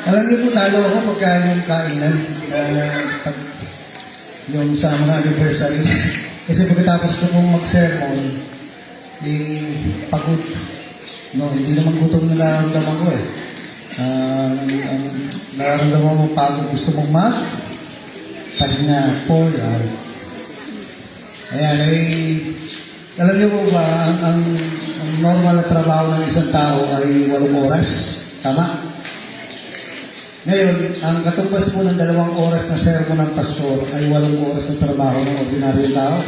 Alam niyo po, talo ako pagka yung kainan, pag, yung sa mga anniversaries. Kasi pagkatapos ko pong mag-sermon, pagod. No, hindi naman gutom na nararamdaman ko eh. Ang nararamdaman mo pagod, gusto mong pahinga, pour out. Ayan, alam niyo po ba, ang normal na trabaho ng isang tao ay 8 oras. Tama? Ngayon, ang katumbas po ng 2 oras na sermon ng pastor ay 8 oras na trabaho ng ordinaryong tao.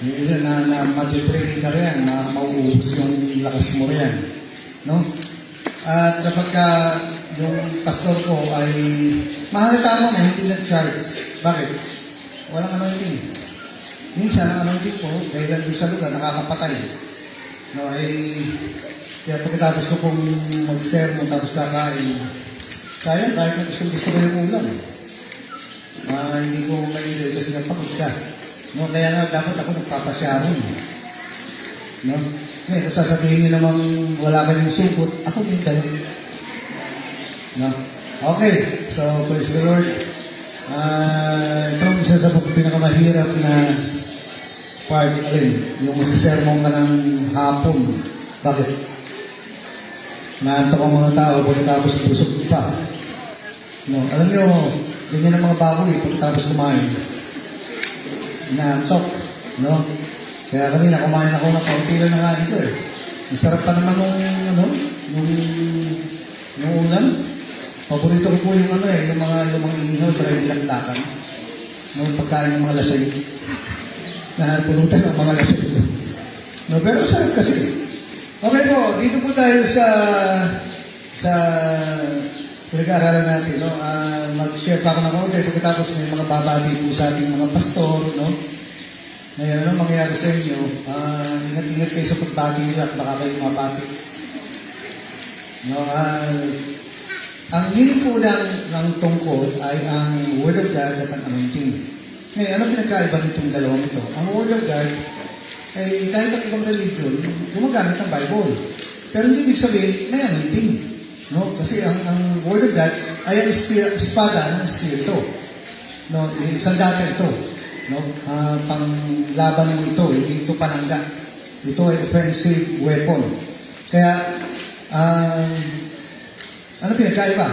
Yun na madidrain ka rin, na mauubos yung lakas mo rin. No? At kapag yung pastor ko ay mahalata mo na hindi nag-charge. Bakit? Walang anointing. Minsan, ang anointing ko, dahil doon sa lugar, nakakapatay. No, kaya pagkatapos ko pong mag-sermon, tapos kakain, sayang, kahit na gusto ko yung ulam. Hindi ko ma-enjoy kasi napagod ka. No, kaya nga dapat ako nagpapasyaron. No? Ngayon, kung sasabihin nyo namang wala kayong sugot, ako din kayo. No? Okay, so praise the Lord. Ito ang isa sa pinakamahirap na part, yung masisermon ka ng hapon. Bakit? Naantok ang mga tao pagkatapos busog pa. No, alam nyo, ganyan ang mga baboy pagkatapos kumain. Naantok. No? Kaya kanina kumain ako ng kaunti lang na kain ko eh. Masarap pa naman nung ulam. Paborito ko po yung yung mga inihaw sa nilakdakan. Nung pagkain ng mga lasing. Pulutan ng mga lasing. No, pero sarap kasi. Okay po, dito po tayo sa pinag-aaralan natin. No? Mag-share pa ako ng konti pagkatapos may mga babati po sa ating mga pastor. No? Ngayon, ano mangyayari sa inyo? Ingat-ingat kayo sa pagbati nila at baka kayo mabati. No? Ang meaning po ng tungkol ay ang Word of God at ang anointing. Ngayon, ano pinagkaiba nitong dalawang ito? Ang Word of God ay kahit ang ibang religion, gumagamit ng Bible. Pero hindi ibig sabihin, may anointing. No? Kasi ang Word of God ay ang espada ng Espiritu. No? Sandata ito. No? Panglaban mo ito. Hindi ito panangga. Ito ay offensive weapon. Kaya, ano pinagkaiba?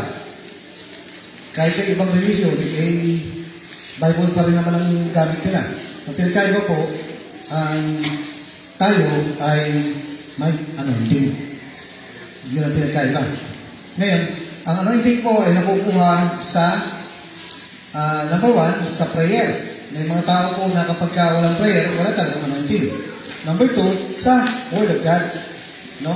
Kahit ang ibang religion, Bible pa rin naman ang gamit nila. Ang pinagkaiba po, tayo ay may anointing. Yun ang pinagkaiba. Ngayon, ang anointing po ay nakukuha sa number 1, sa prayer. May mga tao po na kapag walang prayer, wala talagang anointing. Number 2, sa Word of God. No?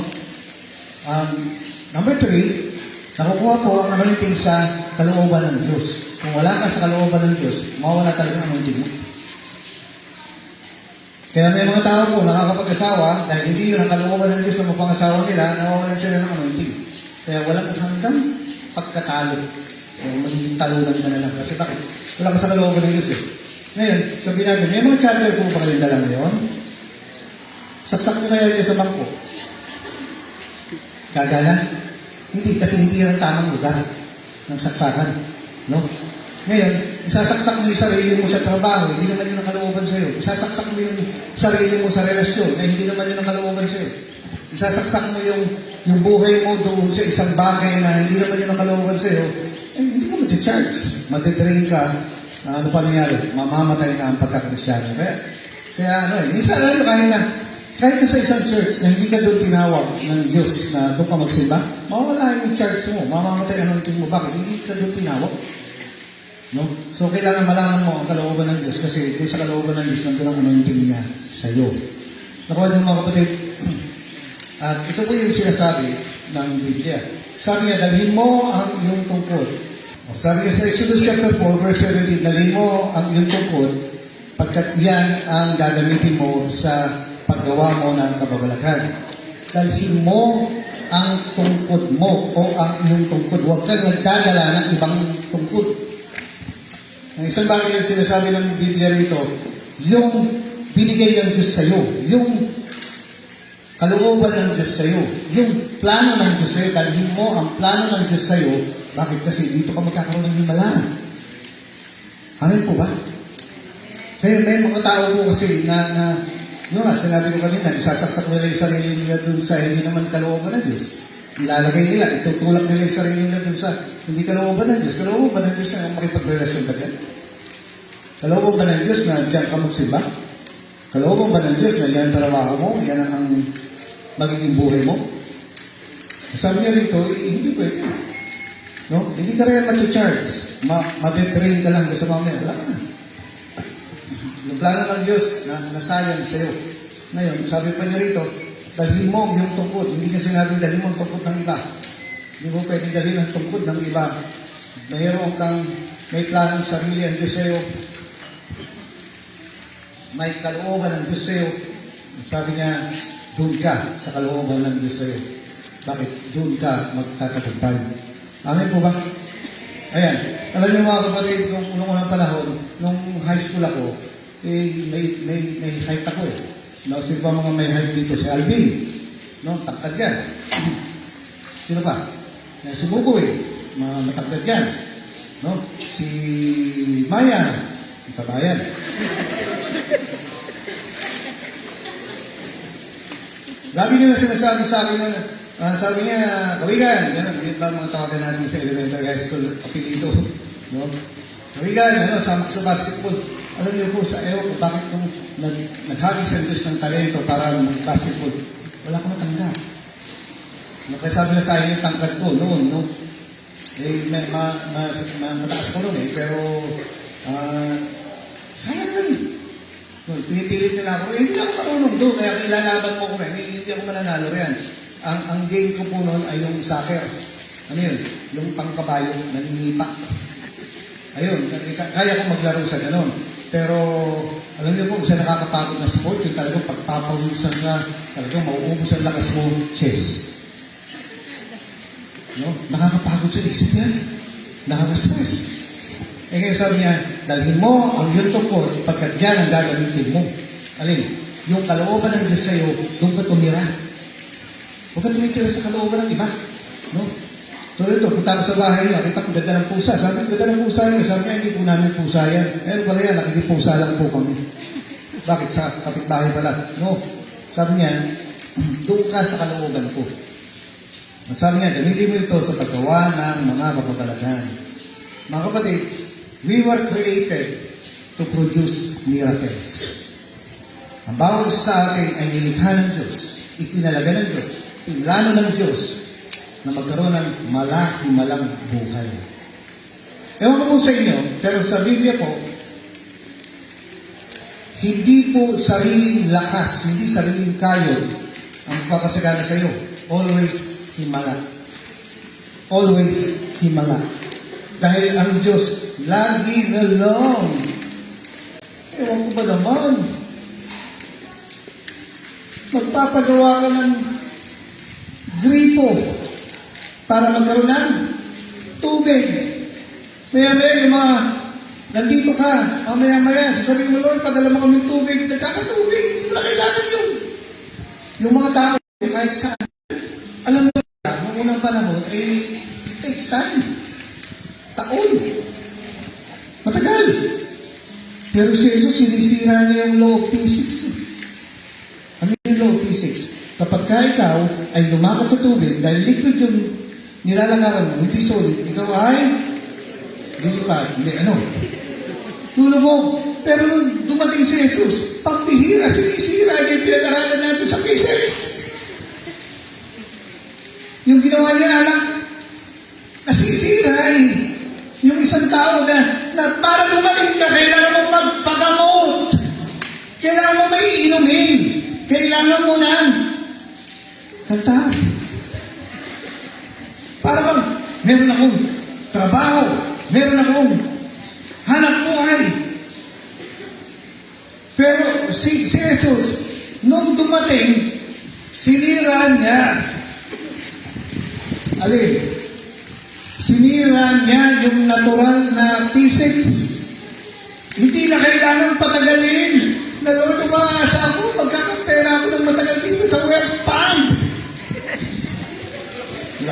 Number 3, nakukuha po ang anointing sa kalooban ng Diyos. Kung wala ka sa kalooban ng Diyos, mawala talagang anointing mo. Kaya may mga tao po nakakapag-asawa dahil hindi yun ang kalooban ng Diyos sa mapangasawa nila, nawawalan sila ng anointing. Kaya walang hanggang pagkatalo. Magiging talunan ka na lang. Kasi bakit? Wala ka sa kalooban ng Diyos eh. Ngayon, sabihin natin, may mga channel po ba kayong dala ngayon? Saksak nyo kaya nyo sa bangko. Gagala? Hindi, kasi hindi yan ang tamang lugar ng saksakan. No? Ngayon, isasaksak mo yung sarili mo sa trabaho, hindi naman yun ang kalooban sa'yo. Isasaksak mo yung sarili mo sa relasyon, hindi naman yun ang kalooban sa'yo. Isasaksak mo yung buhay mo doon sa isang bagay na hindi naman yun ang kalooban sa'yo, hindi ka mag-charge. Matitrain ka, ano pa nangyari? Mamamatay na ang pagkakristyano. Kaya minsan alam nyo, kahit na sa isang church na hindi ka doon tinawag ng Diyos na doon ka magsimba, mawala yung church mo, mamamatay ang anointing mo. Bakit? Hindi ka doon tinawag. No? So, kailangan malaman mo ang kalooban ng Diyos kasi doon sa kalooban ng Diyos nandun ang anointing niya sa iyo. Nakuha niyo mga kapatid, at ito po yung sinasabi ng Biblia. Sabi niya, dalhin mo ang iyong tungkod. Sabi niya sa Exodus chapter 4, verse 17, dalhin mo ang iyong tungkod pagkat yan ang gagamitin mo sa paggawa mo ng kababalaghan. Dalhin mo ang tungkod mo o ang iyong tungkod. Huwag kang nagdadala ng ibang tungkod. Ang isang bagay na sinasabi ng Biblia rito, yung binigay ng Diyos sa iyo, yung kalooban ng Diyos sa'yo. Yung plano ng Diyos sa'yo, dalhin mo ang plano ng Diyos sa'yo, bakit kasi dito ka magkakaroon ng himala? Amen po ba? Kaya may mga tao po kasi na yun nga, sinabi ko kanina, isasaksak nila yung sarili nila dun sa hindi naman kalooban ng Diyos. Ilalagay nila, itutulak nila yung sarili nila dun sa hindi kalooban ng Diyos. Kalooban ng Diyos na makipagrelasyon ka dyan. Kalooban ba ng Diyos na diyan ka magsimba? Kalooban ba ng Diyos na yan ang trabaho mo? Yan ang magiging buhay mo? Sabi niya rito, hindi pwede. No? Hindi ka rin mag-charge. Ma-detrain ka lang sa mamaya. Wala ka na. Yung plano ng Diyos na nasayang sa'yo. Ngayon, sabi pa niya rito, dalhin mo yung tungkod. Hindi niya sinabing dalhin mo ang tungkod ng iba. Hindi mo pwedeng dalhin ang tungkod ng iba. Mayroon kang may planong sarili ang Diyos sa'yo. May kalooban ng Diyos sa'yo. Sabi niya, doon ka sa kalooban ng Diyos sa'yo. Bakit? Doon ka magtatagumpay. Amen po ba? Ayan. Alam niyo mga kapatid, nung unang panahon, nung high school ako, may height ako eh. No, sino ba mga may height dito? Si Alvin. No, taktad yan. Sino pa? Si Buboy. Mga mataktad yan. No? Si Maya. Ang tabayan. Lagi nila sinasabi sa akin na sabi niya, kawigan, gano'n, yun ba mga tawagan natin sa elementary high school, apelido, no? Kawigan, sama sa basketball. Alam niyo po, sa ewan ko, bakit nung naghagis ang Diyos ng talento para mag-basketball, wala ko natanggap. Nakasabi na sa akin yung tangkad ko noon, no? Mataas ko noon pero sayang lang eh. Pinipilit nila ako, hindi ako marunong doon, kaya ilalaban mo ko rin, hindi ako mananalo yan. Ang game ko po noon ay yung soccer. Ano yun? Yung pangkabayo, naninipa. Ayun, kaya ko maglaro sa ganun. Pero, alam niyo po, isa nakakapagod na sport, yung talagang pagpapawisan na, talagang mauubos ang lakas mo, chess. No? Nakakapagod sa isip yan. Nakaka-stress. Kaya sabi niya, dalhin mo ang iyong tungkod pagkat yan ang gagamitin mo. Alin? Yung kalooban ng Diyos sa'yo, doon ka tumira. Huwag ka tumitira sa kalooban ng iba. No? Tulad ito, punta ko sa bahay niya, kita ko ganda ng pusa. Sabi ko, ganda ng pusa niya. Sabi niya, hindi po namin pusa yan. Pero pala yan, nakikipusa lang po kami. Bakit? Sa kapitbahay pala. No. Sabi niya, doon ka sa kalooban ko. At sabi niya, gamitin mo ito sa paggawa ng mga kababalaghan. Mga kapatid, we were created to produce miracles. Ang bawat sa atin ay nilikha ng Diyos, itinalaga ng Diyos, pinlano ng Diyos na magkaroon ng malahimalang buhay. Ewan ko po sa inyo, pero sa Biblia po, hindi po sariling lakas, hindi sariling kayod ang papasagana sa iyo. Always himala. Always himala. Dahil ang Diyos, lagi na lang. Ewan ko ba naman? Magpapagawa ka ng gripo para magkaroon ng tubig. Maya-maya yung mga nandito ka, mamaya-maya, sasabihin mo, Lord, padala mo kami tubig. Nagkakatubig, hindi mo na kailangan yun. Yung mga tao, kahit saan, alam mo na, noong unang panahon, it takes time. Taon. Matagal. Pero si Jesus, sinisira niya yung law of physics. Ano yung law of physics? Kapag ka ikaw ay lumakad sa tubig, dahil liquid yung nilalakaran mo, hindi solid, ikaw ay lilipad. Hindi, ano? Lulubog. Pero nung dumating si Jesus, pagbihira, sinisira niya yung pinag-aralan natin sa physics. Yung ginawa niya, alam, nasisira eh. Yung isang tao na para gumaling ka, kailangan mo magpagamot. Kailangan mo may inumin. Kailangan mo ng kanta. Para bang meron akong trabaho, meron akong hanap buhay. Pero si Jesus, nung dumating, sinira niya. Alin? Sinira niya yung natural na physics. Hindi na kailangan patagalin. Na Lord, umaasa ako, magkakapera ako ng matagal dito sa web pa.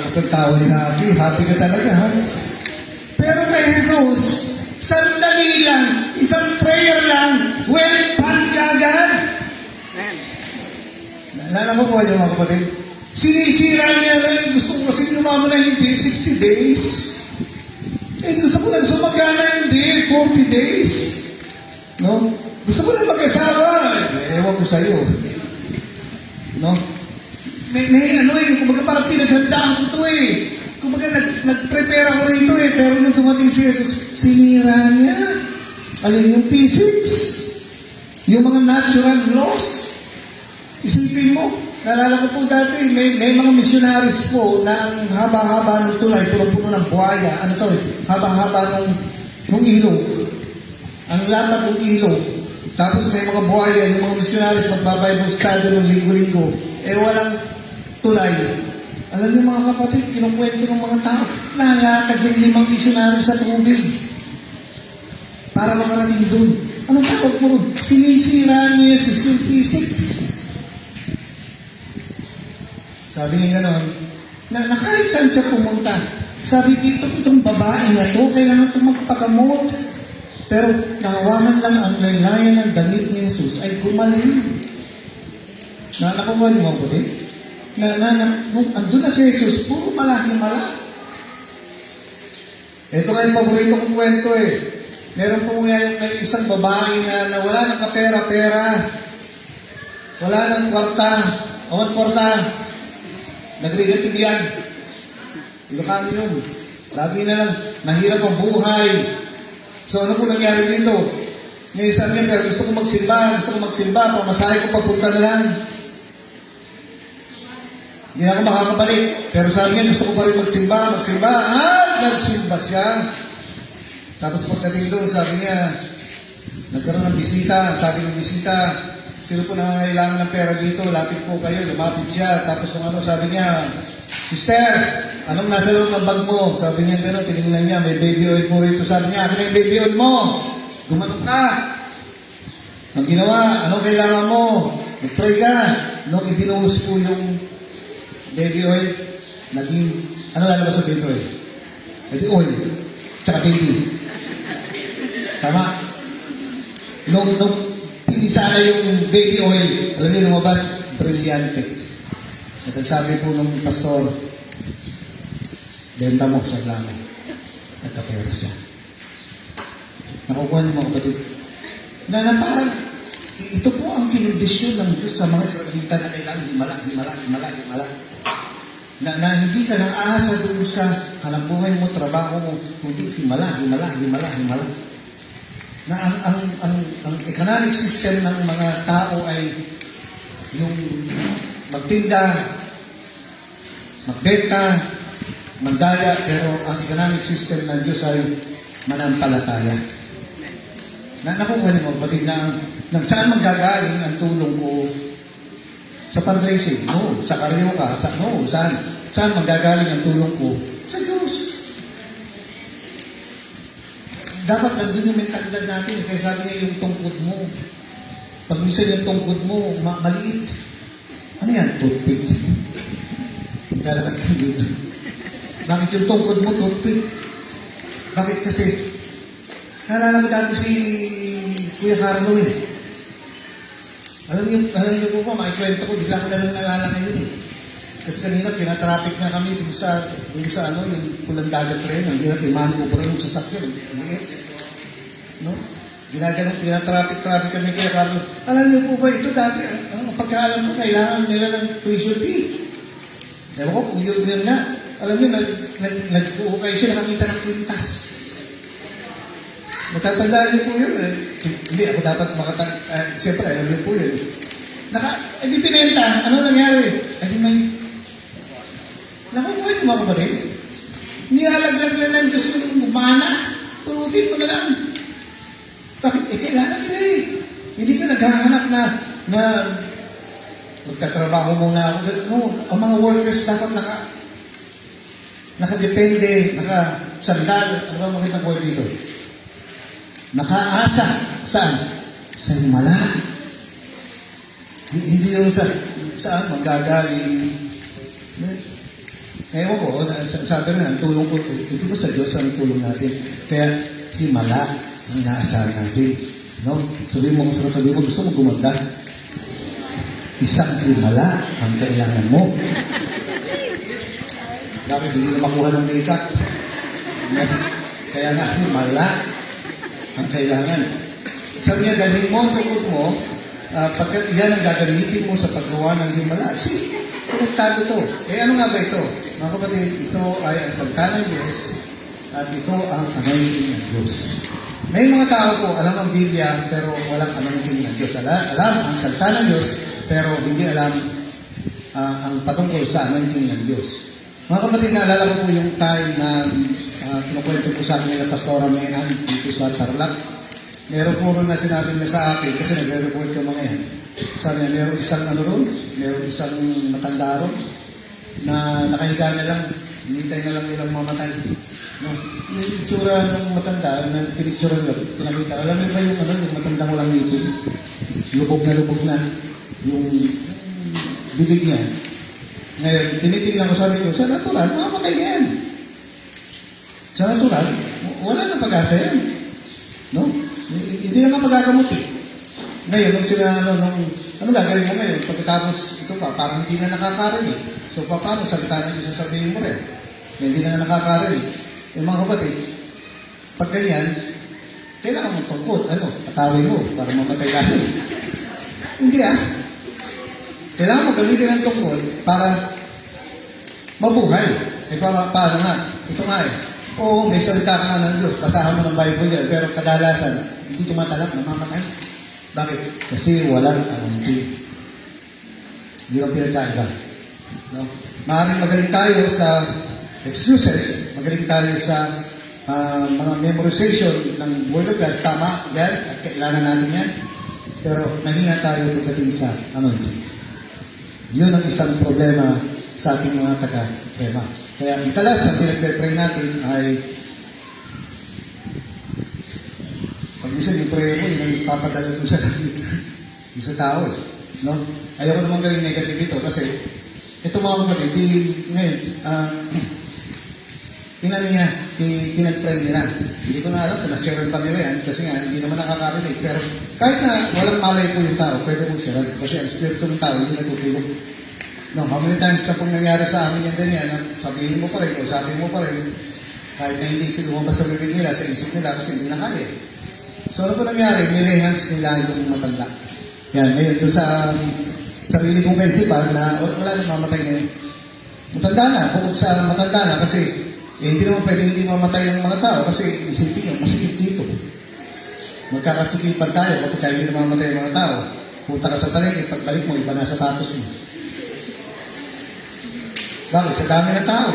lakas ng tawa ni Happy. Happy ka talaga, ha? Pero kay Jesus, sandali lang, isang prayer lang, went kagad. Naalala mo po niyo mga kapatid? Sinisira niya lang, gusto ko kasi lumama na hindi, 60 days. Gusto ko lang sumagana hindi, 40 days. No? Gusto ko lang mag-asawa. Ewan ko sa'yo. No? May kumbaga parang pinaghandaan ko to eh. Kumbaga nag-prepare ako rito eh. Pero nung dumating si Jesus, sinira niya. Alin yung physics? Yung mga natural laws? Isipin mo, naalala ko po dati, may mga missionaries po na ang haba-haba ng tulay, puno-puno ng buhaya, haba-haba ng ilog. Ang lapad ng ilog. Tapos may mga buhaya, yung mga missionaries magbabible study ng linggo-linggo. Walang tulay. Alam niyo mga kapatid, kinukwento ng mga tao, nalakad yung 5 missionaries sa tubig para makarating doon. Anong tawag mo ron? Sinisira ni Jesus yung physics. Sabi niya gano'n, na kahit saan siya pumunta, sabi dito, itong babae na to, kailangan ito magpagamot. Pero nahawakan lang ang laylayan ng damit ni Jesus ay gumaling. Nakuha niyo mga puti? Andun na si Jesus, puro malaki-malaki. Ito na yung paborito kong kwento eh. Meron po nga yung isang babae na wala ng kapera-pera, wala ng kwarta, awan kwarta, nagregative yan. Ilocano yun. Lagi na lang, mahirap ang buhay. So ano po nangyari dito? Ngayon sabi niya, pero gusto ko magsimba, pamasahe ko papunta na lang. Hindi na ako makakabalik. Pero sabi niya, gusto ko pa rin magsimba, at nagsimba siya. Tapos pagdating doon, sabi niya, nagkaroon ng bisita, sabi ng bisita, sino po nangangailangan ng pera dito, lapit po kayo, lumapit siya. Tapos sabi niya, Sister, anong nasa loob ng bag mo? Sabi niya gano'n, tinignan niya, may baby oil po rito. Sabi niya, akin na yung baby oil mo. Gumanong ka. Ang ginawa, anong kailangan mo? Mag-pray ka. Nung ibinuhos po yung baby oil, naging, ano lalabas sa baby oil? Baby oil. Tsaka baby. Tama? Nung pinisa na yung baby oil, alam niyo lumabas, brilyante. At ang sabi po ng pastor, benta mo sa langit. At kapera siya. Nakukuha niyo mga kapatid. Na parang, ito po ang kinondisyon ng Diyos sa mga Israelita na kailangan himala. Na hindi ka nang aasa doon sa hanapbuhay mo, trabaho mo, kundi himala. Na ang economic system ng mga tao ay yung magtinda, magbenta, mandaya, pero ang economic system ng Diyos ay manampalataya. Nakuha niyo mo, pati na saan manggagaling ang tulong ko sa fundraising? No. Sa karyo ka? No. Saan manggagaling ang tulong ko? Sa Diyos. Dapat nandun yung mentalidad natin. Kaya sabi niya yung tungkod mo. Pag minsan yung tungkod mo, maliit. Ano yan? Toothpick. Lalakad ka dito. Bakit yung tungkod mo, toothpick? Bakit kasi? Naalala ko dati si Kuya Carlo eh. Alam niyo po ba, makikwento ko, bigla ko na lang naalala ngayon eh. Kasi kanina, pinatraffic na kami dun sa yung pulang dagat rin, ang hirap, i-maneuver yung sasakyan. No? Pinatraffic kami kaya Carlo. Alam niyo po ba ito dati, ang pagkaalam ko, kailangan nila ng tuition fee. Ewan ko, kung yun nga. Alam niyo, nag-uukay siya, nakakita ng kwintas. Natatandaan niyo po yun. Hindi, ako dapat siyempre, alam niyo po yun. Di pinenta, ano nangyari? May nakukuha niyo mga kapatid. Nilalaglag na lang Diyos yung mana. Turutin mo na lang. Bakit? Kailangan nila eh. Hindi ka naghahanap na magtatrabaho muna ako. No, ang mga workers dapat nakadepende, nakasandal. Ano ba makitang word dito? Nakaasa. Saan? Sa himala. Hindi yun saan manggagaling. Ewan ko, sabi rin, ang tulong ko, ito ba sa Diyos ang tulong natin? Kaya, himala ang inaasahan natin. No? Sabihin mo kung sa katabi mo, gusto mo gumanda. Isang himala ang kailangan mo. Bakit hindi na makuha ng makeup? No? Kaya nga, himala ang kailangan. Sabi niya, dahil mo ang tukod mo, pagkat yan ang gagamitin mo sa paggawa ng himala. See, konektado to. Ano nga ba ito? Mga kapatid, ito ay ang salita ng Diyos at ito ang anointing ng Diyos. May mga tao po, alam ang Biblia, pero walang anointing ng Diyos. Alam ang salita ng Diyos, pero hindi alam ang patungkol sa anointing ng Diyos. Mga kapatid, naalala ko po yung time na kinukwento po sa akin nila Pastora Mehan dito sa Tarlac. Meron po rin na sinabi nila sa akin, kasi nagre-report ko mga yan. Sabi niya, meron isang meron isang matanda ron, na nakahiga na lang, hinintay na lang nilang mamatay. No? Yung itsura ng matanda, na pinicturean lang, pinakita. Alam niyo ba yung matandang walang ngipin? Lubog na yung bibig niya. Ngayon, tinitingnan ko, sabi ko, sa natural, mamamatay na yan. Sa natural, wala na pag-asa yan. No? Hindi na nga magagamot eh. Ngayon, ano gagawin mo ngayon? Pagkatapos ito pa, parang hindi na nakakarinig. So, paano salita na yung sasabihin mo rin? Hindi na nakakarinig. Yung mga kapatid, pag ganyan, kailangan mong tungkod. Atawin mo para mamatay ka. Hindi Kailangan mo gamitin ang tungkod para mabuhay. Paano nga? Ito nga Oo, may salita ka nga ng Diyos. Basahan mo ng Bible yan. Pero kadalasan, hindi tumatalak, namamatay. Bakit? Kasi walang anointing. Yun ang pinagkaiba. No? Maaaring magaling tayo sa excuses, magaling tayo sa mga memorization ng Word of God. Tama yan, at kailangan natin yan. Pero nahina tayo pagdating sa anointing. Yun ang isang problema sa ating mga taga-prema. Kaya madalas ang pinag-pray natin ay pag minsan yung prayer mo, yun ang papadala mo sa yung sa tao. No? Ayoko naman gawing negative ito kasi ito mga kapatid, ngayon, pinag-pray nila. Hindi ko na alam kung na-share pa nila yan kasi nga hindi naman nakakarinig. Pero kahit na walang malay po yung tao, pwede mong share kasi ang spirito ng tao hindi natutulog. No, how many times na pong nangyari sa amin yung ganyan, sabihin mo pa rin, o sabihin mo pa rin, kahit na hindi sila lumabas sa bibig nila, sa isip nila, kasi hindi na kaya. So, ano po nangyari? Nilehans nila yung matanda. Yan, ngayon, doon sa sarili kong kaisipan na wala nang mamatay na yun. Matanda na, bukod sa matanda na, kasi hindi naman pwede hindi mamatay yung mga tao, kasi isipin nyo, masikip dito. Magkakasikipan tayo, kapag hindi na mamatay yung mga tao, punta ka sa palengke, pagbalik mo, iba na sapatos mo. Bakit? Sa dami ng tao.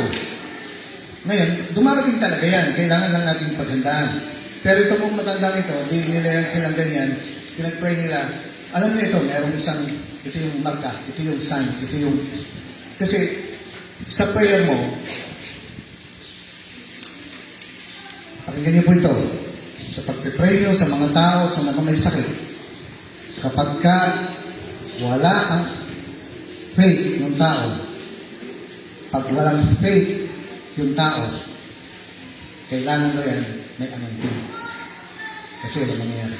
Ngayon, dumarating talaga yan. Kailangan lang natin paghandaan. Pero ito pong matandang ito, di nila yan silang ganyan, pinag-pray nila. Alam niyo ito, merong ito yung marka, ito yung sign, ito yung... Kasi, sa prayer mo, pakinggan niyo po ito, sa pag-pray niyo sa mga tao, sa mga may sakit, kapag ka wala ang faith ng tao, pag walang faith yung tao, kailangan mo yan may anointing. Kasi wala mangyayari.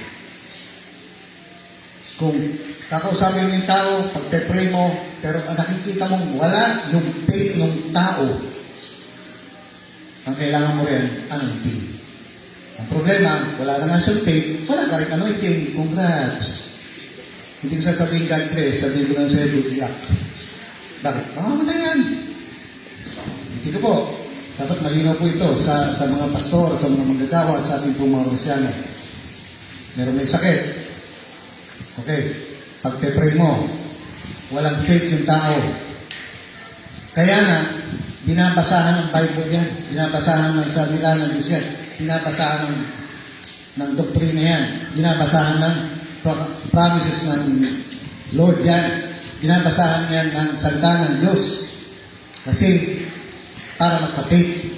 Kung kakausapin mo yung tao, pag-pray mo, pero nakikita mong wala yung faith ng tao, ang kailangan mo rin, anointing. Ang problema, wala na nga siyang faith, wala ka rin anointing. Congrats! Hindi ko sasabihin God bless, sabihin ko lang sa'yo, good luck. Bakit? Mamamatay yan. Dito po, dapat malinaw po ito sa mga pastor, sa mga manggagawa, at sa ating pong mga Kristyano. Meron may sakit. Okay, pag-pray mo, walang faith yung tao. Kaya na, binabasahan ng Bible yan, binabasahan ng salita ng Diyos yan, binabasahan ng doktrina yan, binabasahan ng promises ng Lord yan, binabasahan yan ng salita ng Diyos. Kasi, para magpa-faith.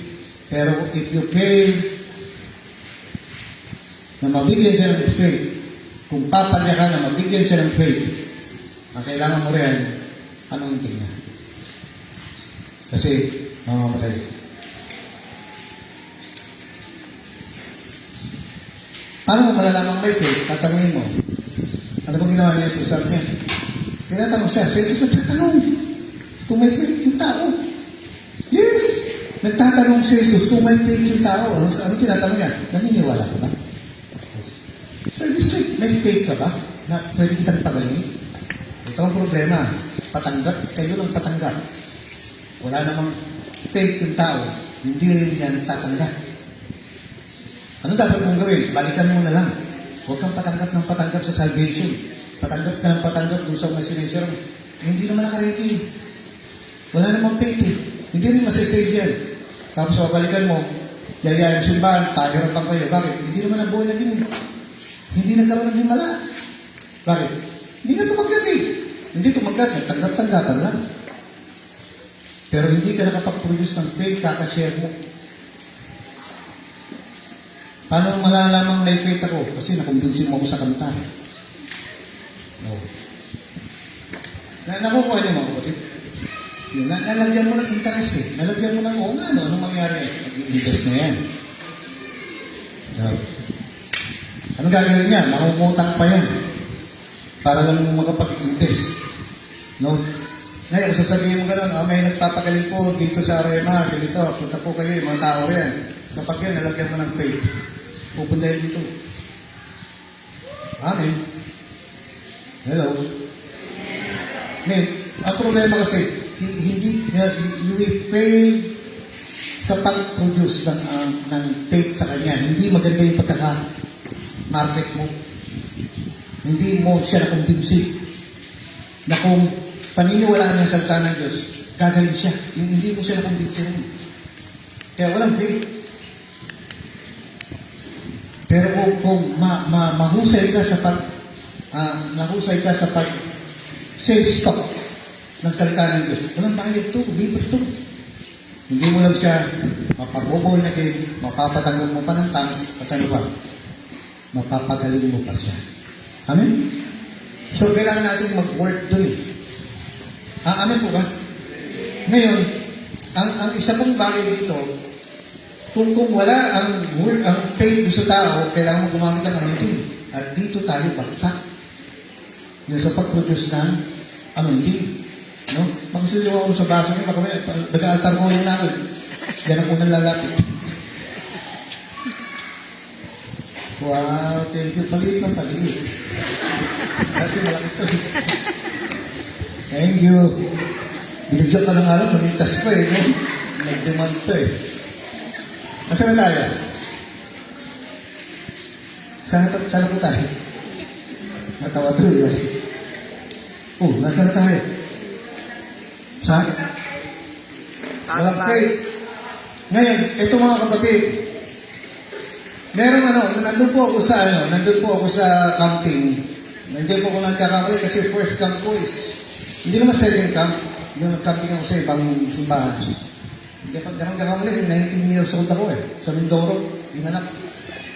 Pero if you pray na mabigyan siya ng faith, kung papalya ka na mabigyan siya ng faith, ang kailangan mo rin, anointing na. Kasi mamamatay. Paano mo malalaman may faith? Tatanungin mo. Ano bang ginawa niya sa sarap niya? Tinatanong siya. Si Jesus nagtatanong kung may faith yung tao. Yes! Nagtatanong si Jesus kung may faith yung tao. Ano tinatanong niya? Naniniwala ka ba? So, ibig sabihin, may faith ka ba? Na pwede kitang pagalingin? Ito ang problema. Patanggap. Kayo lang patanggap. Wala namang faith yung tao. Hindi rin yan tatanggap. Ano dapat mong gawin? Balikan mo na lang. Huwag kang patanggap ng patanggap sa salvation. Patanggap ka ng patanggap doon sa mga sinensya mo. Hindi naman nakaredy. Wala namang faith eh. Hindi rin masasave yan. Tapos balikan mo, yayayin simbahan, pahirapan kayo. Bakit? Hindi naman ang buhay na gini. Hindi nagkaroon ng himala. Bakit? Hindi ka tumaggap eh. Hindi tumaggap. Tanggap-tanggapan lang. Pero hindi ka nakapag-produce ng faith, kakashare mo. Paano malalamang may faith ako? Kasi nakumbinsin mo ako sa kanta. No. Nakukuha niyo mga kapatid. Nalagyan mo ng interest eh. Nalagyan mo ng anong mangyari? Mag-invest na yan. No. Anong gagawin niya? Makungutang pa yan. Para lang makapag-invest. No? Ngayon, sasabihin mo gano'n, may nagpapagaling po dito sa Arema, ganito, punta po kayo, yung mga tao yan. Kapag yan, nalagyan mo ng faith, pupunta yan dito. Amen. Hello. Ngayon, ang problema kasi, you will fail sa pag-produce ng faith sa kanya. Hindi maganda yung pagkaka-market mo. Hindi mo siya nakumbinsi na kung paniniwalaan niya sa salita ng Diyos, gagaling siya. Hindi mo siya nakumbinsi rin. Kaya walang faith. Pero kung mahusay ka sa pag sales stock ng salita ng Diyos, walang bayad to, libre to. Hindi mo lang siya mapabobo na game, mapapatanggap mo pa ng tongues, at ano ba? Mapapagaling mo pa siya. Amen? So, kailangan natin mag-work dun eh. Amen po ba? Ngayon, ang isa pong bagay dito, kung wala ang faith sa tao, kailangan mo gumamit ng anointing. At dito tayo bagsak. Yung sa pag-produce ng anointing. No? Magsuliw ako sa baso niyo, baka may nag-altar ko yung namin. Yan ang unang lalapit. Wow, thank you. Paliit ng paliit. Dati malaki to. Thank you. Binigyan ka ng alam, namintas pa eh, no? Nag-demand pa eh. Nasaan na tayo? Sana po tayo? Natawa tuloy. Nasaan na tayo? Saan? Walang faith. Ngayon, ito mga kapatid, nandun po ako sa camping. Hindi po ako nagkakamali kasi first camp ko is, hindi naman second camp. Yung nag-camping ako sa ibang simbahan. Hindi pa ganun kakamali, 19 years old ako eh. Sa Mindoro, inanap.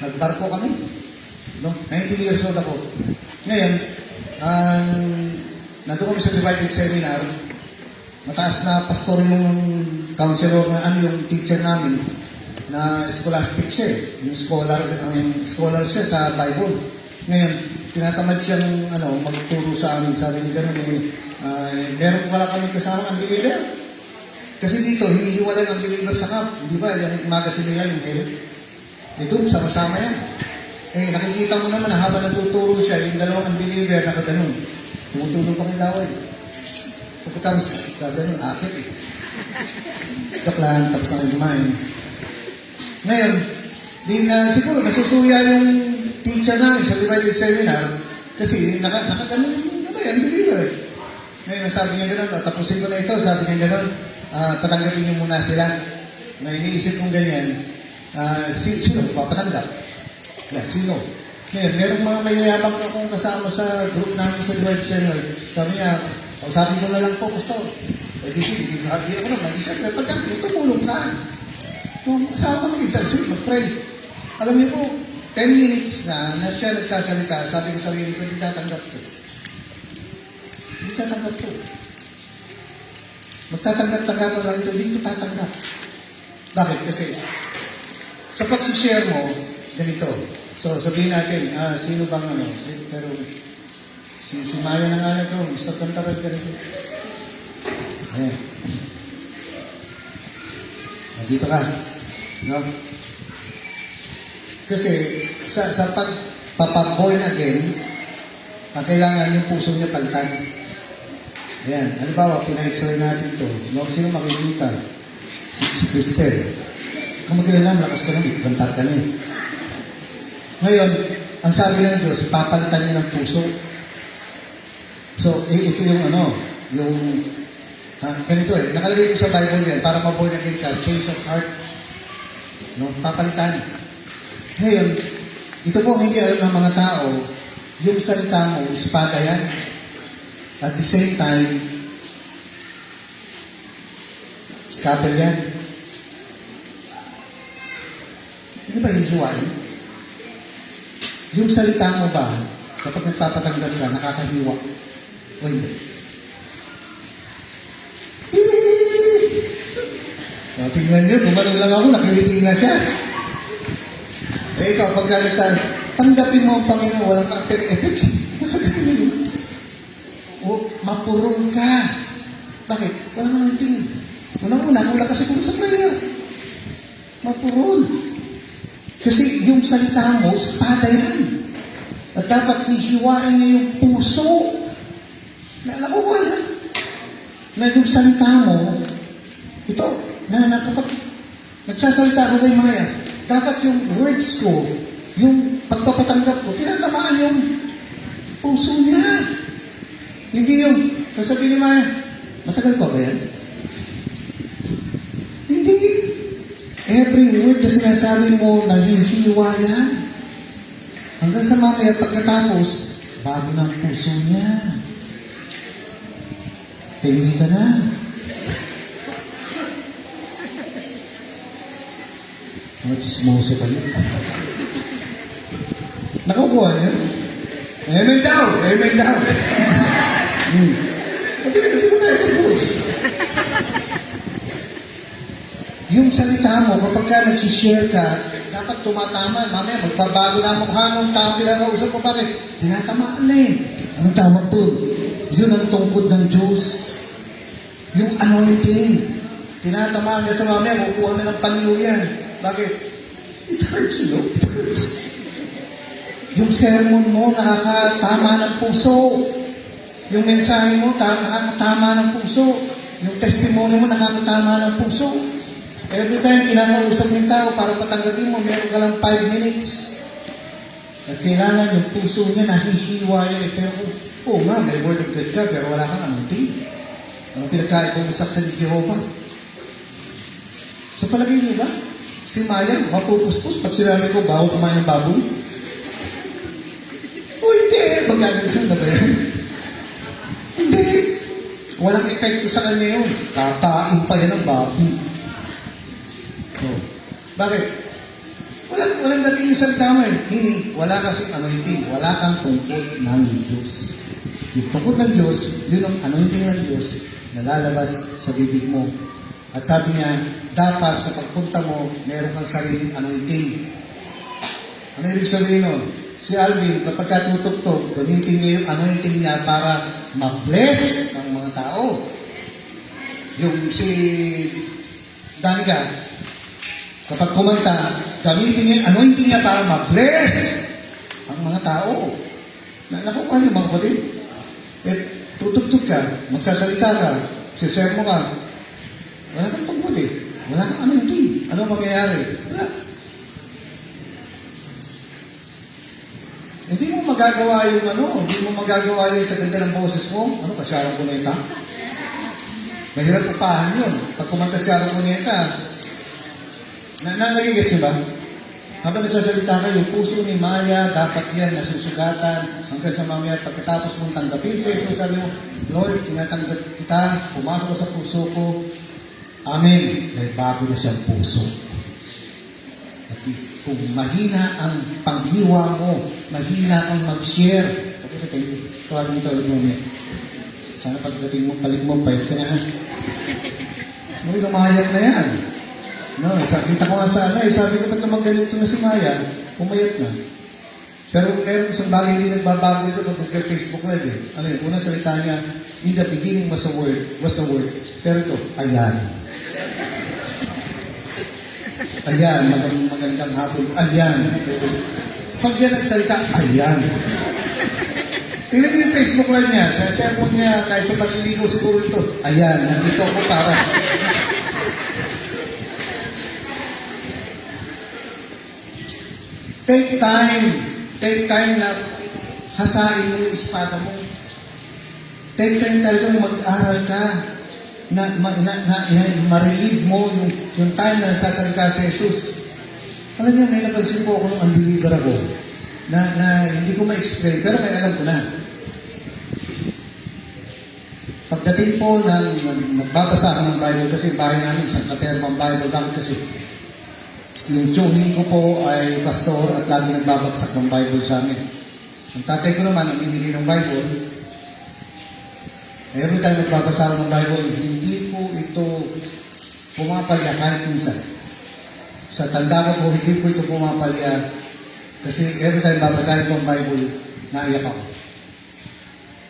Nagbarko kami. No? 19 years old ako. Ngayon, nandun kami sa divided seminar. Mataas na pastor yung counselor yung teacher namin na scholastic siya eh. Yung scholar siya sa Bible. Ngayon, tinatamad siyang magturo sa amin. Sabi niya gano'n meron pala kami kasama ang believer. Kasi dito, hinihiwalay ang believer sa camp. Di ba? Yung magazine nila, yung help. Doon, sama-sama yan. Nakikita mo naman na habang natuturo siya, yung dalawang unbeliever nakaganon. Tumutulong pa ng laway. Pagkatapos, gano'n, akit eh. Kaklan, tapos na kumain. Ngayon, siguro nasusuya yung teacher namin sa divided seminar kasi nakaganon yung unbeliever eh. Ngayon, sabi niya gano'n, tapusin ko na ito, sabi niya gano'n, patanggapin niyo muna sila. Na iniisip kong ganyan, sino papatanggap? Sino? Ngayon, merong mga mayayabang akong kasama sa group namin sa divided seminar. Sabi niya, sabi ko na lang po, pastor. Sige, hindi ako naman. Siyempre, pagkakit, tumulong ka. Kung kasama ka mag-intercede, mag-pray. Alam niyo po, 10 minutes na siya nagsasalita, sabi ko sa sarili ko, hindi tatanggap ko. Hindi tatanggap ko. Magtatanggap-tanggap lang ito, hindi ko tatanggap. Bakit? Kasi sa pag-share mo, ganito. So, sabihin natin, sino bang pero si Maya na nga ito, sa kantaral ka rin. Ayan. Dito ka. No? Kasi sa pagpapaborn again, kailangan yung puso niya palitan. Ayan. Halimbawa, pina-x-ray natin to. No? Sino makikita? Si Cristel. Kung magkilala, malakas ka na, kantar ka na eh. Ngayon, ang sabi ng Diyos, papalitan niya ng puso. So, ito yung ganito eh. Nakalagay ko sa Bible yan, para maborn again ka, change of heart. No? Papalitan. Ngayon, ito po ang hindi alam ng mga tao, yung salita mo, espada yan. At the same time, scalpel yan. Hindi ba hihiwain? Yung salita mo ba, kapag nagpapatanggap ka, nakakahiwa? O hindi? O, tingnan nyo, gumano lang ako, nakiliti na siya. Eh, ikaw, pag galit saan, tanggapin mo ang Panginoon, walang kapit-epit. Nakagano na yun. O, mapurong ka. Bakit? Walang anointing. Unang-una, wala kasi kung sa prayer. Mapurong. Kasi yung salita mo, espada yan. At dapat hihiwain niya yung puso. Nakukuha na. Na yung salita mo, ito, kapag nagsasalita ako kay Maya, dapat yung words ko, yung pagpapatanggap ko, tinatamaan yung puso niya. Hindi yung, sasabihin ni Maya, matagal pa ba yan? Hindi. Every word na sinasabi mo, nahihiwa yan. Hanggang sa mamaya, pagkatapos, bago ng puso niya. Pili ka na. Chismoso ka yun. Nakukuha niya? Amen daw! Amen daw! Hindi mo tayo tapos. Yung salita mo, kapag ka nagsishare ka, dapat tumatama. Mamaya, magbabago na ang mukha ng tao pinakausap ko. Bakit? Tinatamaan na eh. Anong tama po? Yun ang tungkod ng Diyos. Yung anointing. Tinatamaan niya sa mamaya, kukuha na ng panyo yan. Bakit? It hurts, you know? It hurts. Yung sermon mo, nakakatama ng puso. Yung mensahe mo, nakakatama ng puso. Yung testimony mo, nakakatama ng puso. Every time kinakausap ng tao para patanggapin mo, meron ka lang 5 minutes. At kailangan yung puso niya, nahihiwa yan. Pero nga, may word of God ka, pero wala kang anointing. Ang pinagkaiba mo sa ni Jehovah. Sa palagay niyo ba? Si Maya, mapupuspos. Pag sinabi ko, bawal kumain ng baboy. O hindi, magagalisan na ba yan? Hindi. Walang epekto sa kanya yun. Katain pa yan ng baboy. So, bakit? Walang dating isang tama eh. Meaning, wala kasing anointing. Wala kang tungkod ng Diyos. Yung tungkod ng Diyos, yun ang anointing ng Diyos na lalabas sa bibig mo. At sabi niya, dapat sa pagpunta mo, meron kang sariling anointing. Ano ibig sabihin nun? Si Alvin, kapag katutugtog, gamitin niya yung anointing niya para ma-bless ng mga tao. Yung si Danga, kapag kumanta, gamitin niya yung anointing niya para ma-bless ang mga tao. Nakukuha niyo mga kapatid? Tutugtog ka, magsasalita ka, sisermo ka, wala kang tungkod eh. Wala kang anointing. Ano mangyayari? Wala. Hindi mo magagawa hindi mo magagawa yung sa ganda ng boses mo. Ano ka, Sharon Cuneta? Mahirap upahan yun. Pag kumanta si Sharon Cuneta, nagigets niyo ba? Habang nagsasalita kayo, yung puso ni Maya, dapat yan nasusugatan hanggang sa mamaya pagkatapos mong tanggapin sa Jesus, sabi mo, Lord, tinatanggap kita, pumasok ko sa puso ko, amen, may bago na siyang puso. At kung mahina ang panghiwa mo, mahina kang mag-share, tawagin ito ulit mo. Sana pagdating mo, palig mo, pahit ka na ha. Uy, lumayat na yan. No, kita ko nga sana, sabi ko ba't naman ganito na si Maya, pumayat na. Pero meron isang bagay hindi nagbabago ito pag mag-Facebook Live eh. Ano yun, unang salita niya, in the beginning was the word. Pero ito, ayan. Ayan, magandang hapon. Ayan. Pag yan ang salita, ayan. Tingnan niyo yung Facebook Live niya, sa cellphone niya, kahit sa paliligaw siguro ito, ayan, nandito ako para. Take time na hasain mo yung espada mo. Take time talaga mag-aral ka na ma-relieve mo yung time na nagsasalita si Jesus. Alam niyo, may napansin po ako nung unbeliever ako na hindi ko ma-explain, pero may alam ko na. Pagdating po na nagbabasa ako ng Bible, kasi bahay namin, isang katermang Bible lang kasi yung tiyuhin ko po ay pastor at lagi nagbabagsak ng Bible sa amin. Ang tatay ko naman, ang bibili ng Bible, every time nagbabasa ako ng Bible, hindi po ito pumapalya kahit minsan. Sa tanda ko po, hindi po ito pumapalya kasi every time babasahin ko ang Bible, naiyak ako.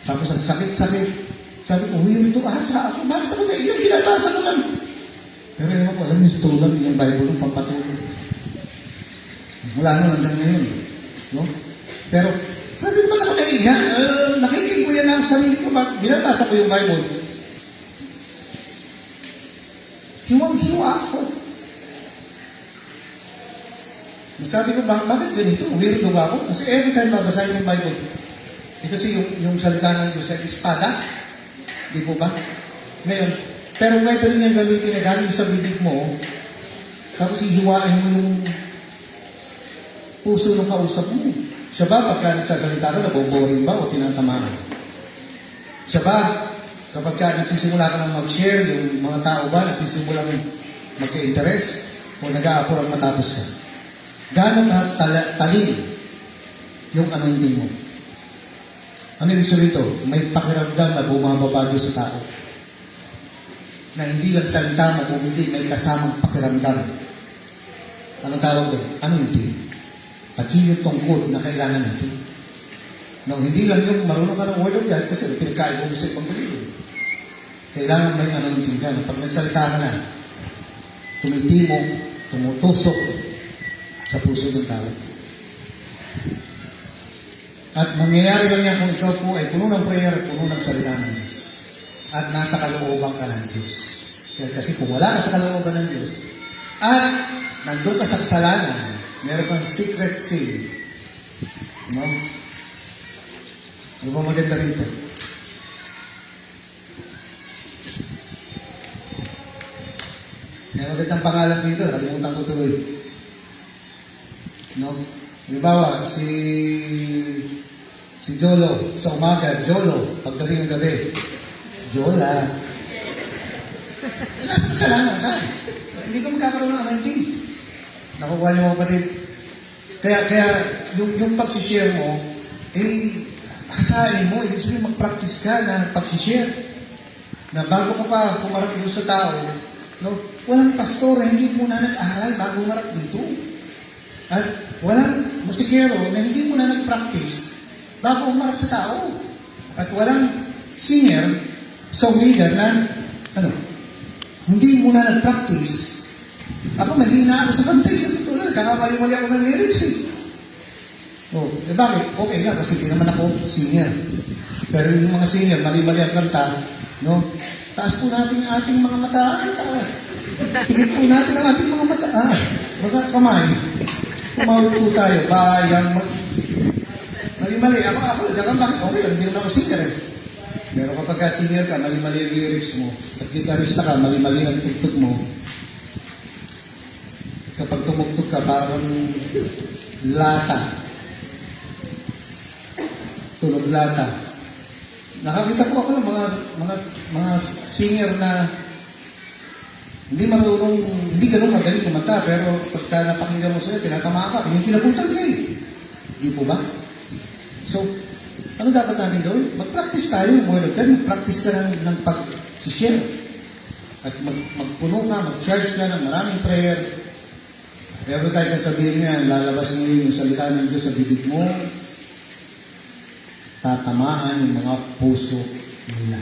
Tapos ang sakit-sakit, sabi ko, weird to ata ako. Bakit ako naiyak? Binabasa ko lang. Pero ewan ko, alam niyo, ito lang yung Bible ng pampatuloy. Mula nun hanggang ngayon. No? Pero, sabi ko, ba't ako naiyak? Nakikinig ko yan ang sarili ko. Binabasa ko yung Bible. Hiwang-hiwa ako. Sabi ko, bakit ganito? Weirdo ba ako? Kasi every time babasahin yung Bible, kasi yung salita ng Diyos ay espada. Di po ba? Ngayon, pero pwede rin yung gamitin na galing sa bibig mo, tapos ihiwain mo yung puso ng kausap mo. Siya ba, pagka nagsasalita ka, naboboring ba o tinatamaan? Siya ba, kapag ka nagsisimula ka ng mag-share, yung mga tao ba, nagsisimula ng magka-interest o nag-aapurang matapos ka? Gano'n ka talin yung anointing mo? Ano ibig sabihin ito? May pakiramdam na bumababa doon sa tao. Na hindi lang salita mo, kung hindi may kasamang pakiramdam. Anong tawag doon? Anointing. At yun yung tungkol na kailangan natin. No, hindi lang yung marunong ka ng word of God kasi pinagkain mo sa ibang believe. Kailangan may anointing ka. Pag nagsalita ka na, tumitimong, tumutusok sa puso ng tao. At mangyayari lang yan kung ikaw po ay puno ng prayer at puno ng salita ng Diyos. At nasa kalooban ka ng Diyos. Kasi kung wala ka sa kalooban ng Diyos, at nandun ka sa kasalanan, meron kang secret sin. No? Ano ba maganda rito? May magandang pangalan dito, nalimutan ko tuloy. No? Halimbawa, si Jolo, sa umaga, Jolo, pagdating ng gabi, Jola. Nasa kasalanan, saan? Hindi ka magkakaroon ng anointing. Nakukuha niyo mga kapatid. Kaya yung pag-share mo, hasain mo, ibig sabihin mag-practice ka na pag-share. Na bago ka pa humarap doon sa tao, no, walang pastor, hindi muna nag-aral bago humarap dito. At walang musikero na hindi muna nag-practice bago humarap sa tao. At walang singer, song leader na, hindi muna nag-practice. Ako, mahina ako sa kantay. Sa totoo na, nagkakamali-mali ako ng lyrics eh. Bakit? Okay nga, kasi hindi naman ako singer. Pero yung mga singer, mali-mali ang kanta, no? Taas po natin ang ating mga mata. Tigil po natin ang ating mga mata. Mga kamay. Kumawit po tayo. Mali-mali. Ako, bakit? Okay lang, hindi naman ako singer eh. Pero kapag ka-singer ka, mali-mali ang lyrics mo, at gitarista ka, mali-mali ang tugtog mo, kapag tumugtog ka, parang lata. Tunog lata. Nakakita ko ako ng mga singer na hindi ganun magaling kumanta, pero pagka napakinggan mo sila, tinatama ka, kinikilabutan ka eh. Di po ba? So, Ano dapat natin gawin? Mag-practice tayo, Word of God. Mag-practice ka ng pag-share. At magpuno ka, mag-charge ka ng maraming prayer. Every time sasabihin niya, lalabas mo yung salita ng Diyos sa bibig mo, tatamaan yung mga puso nila.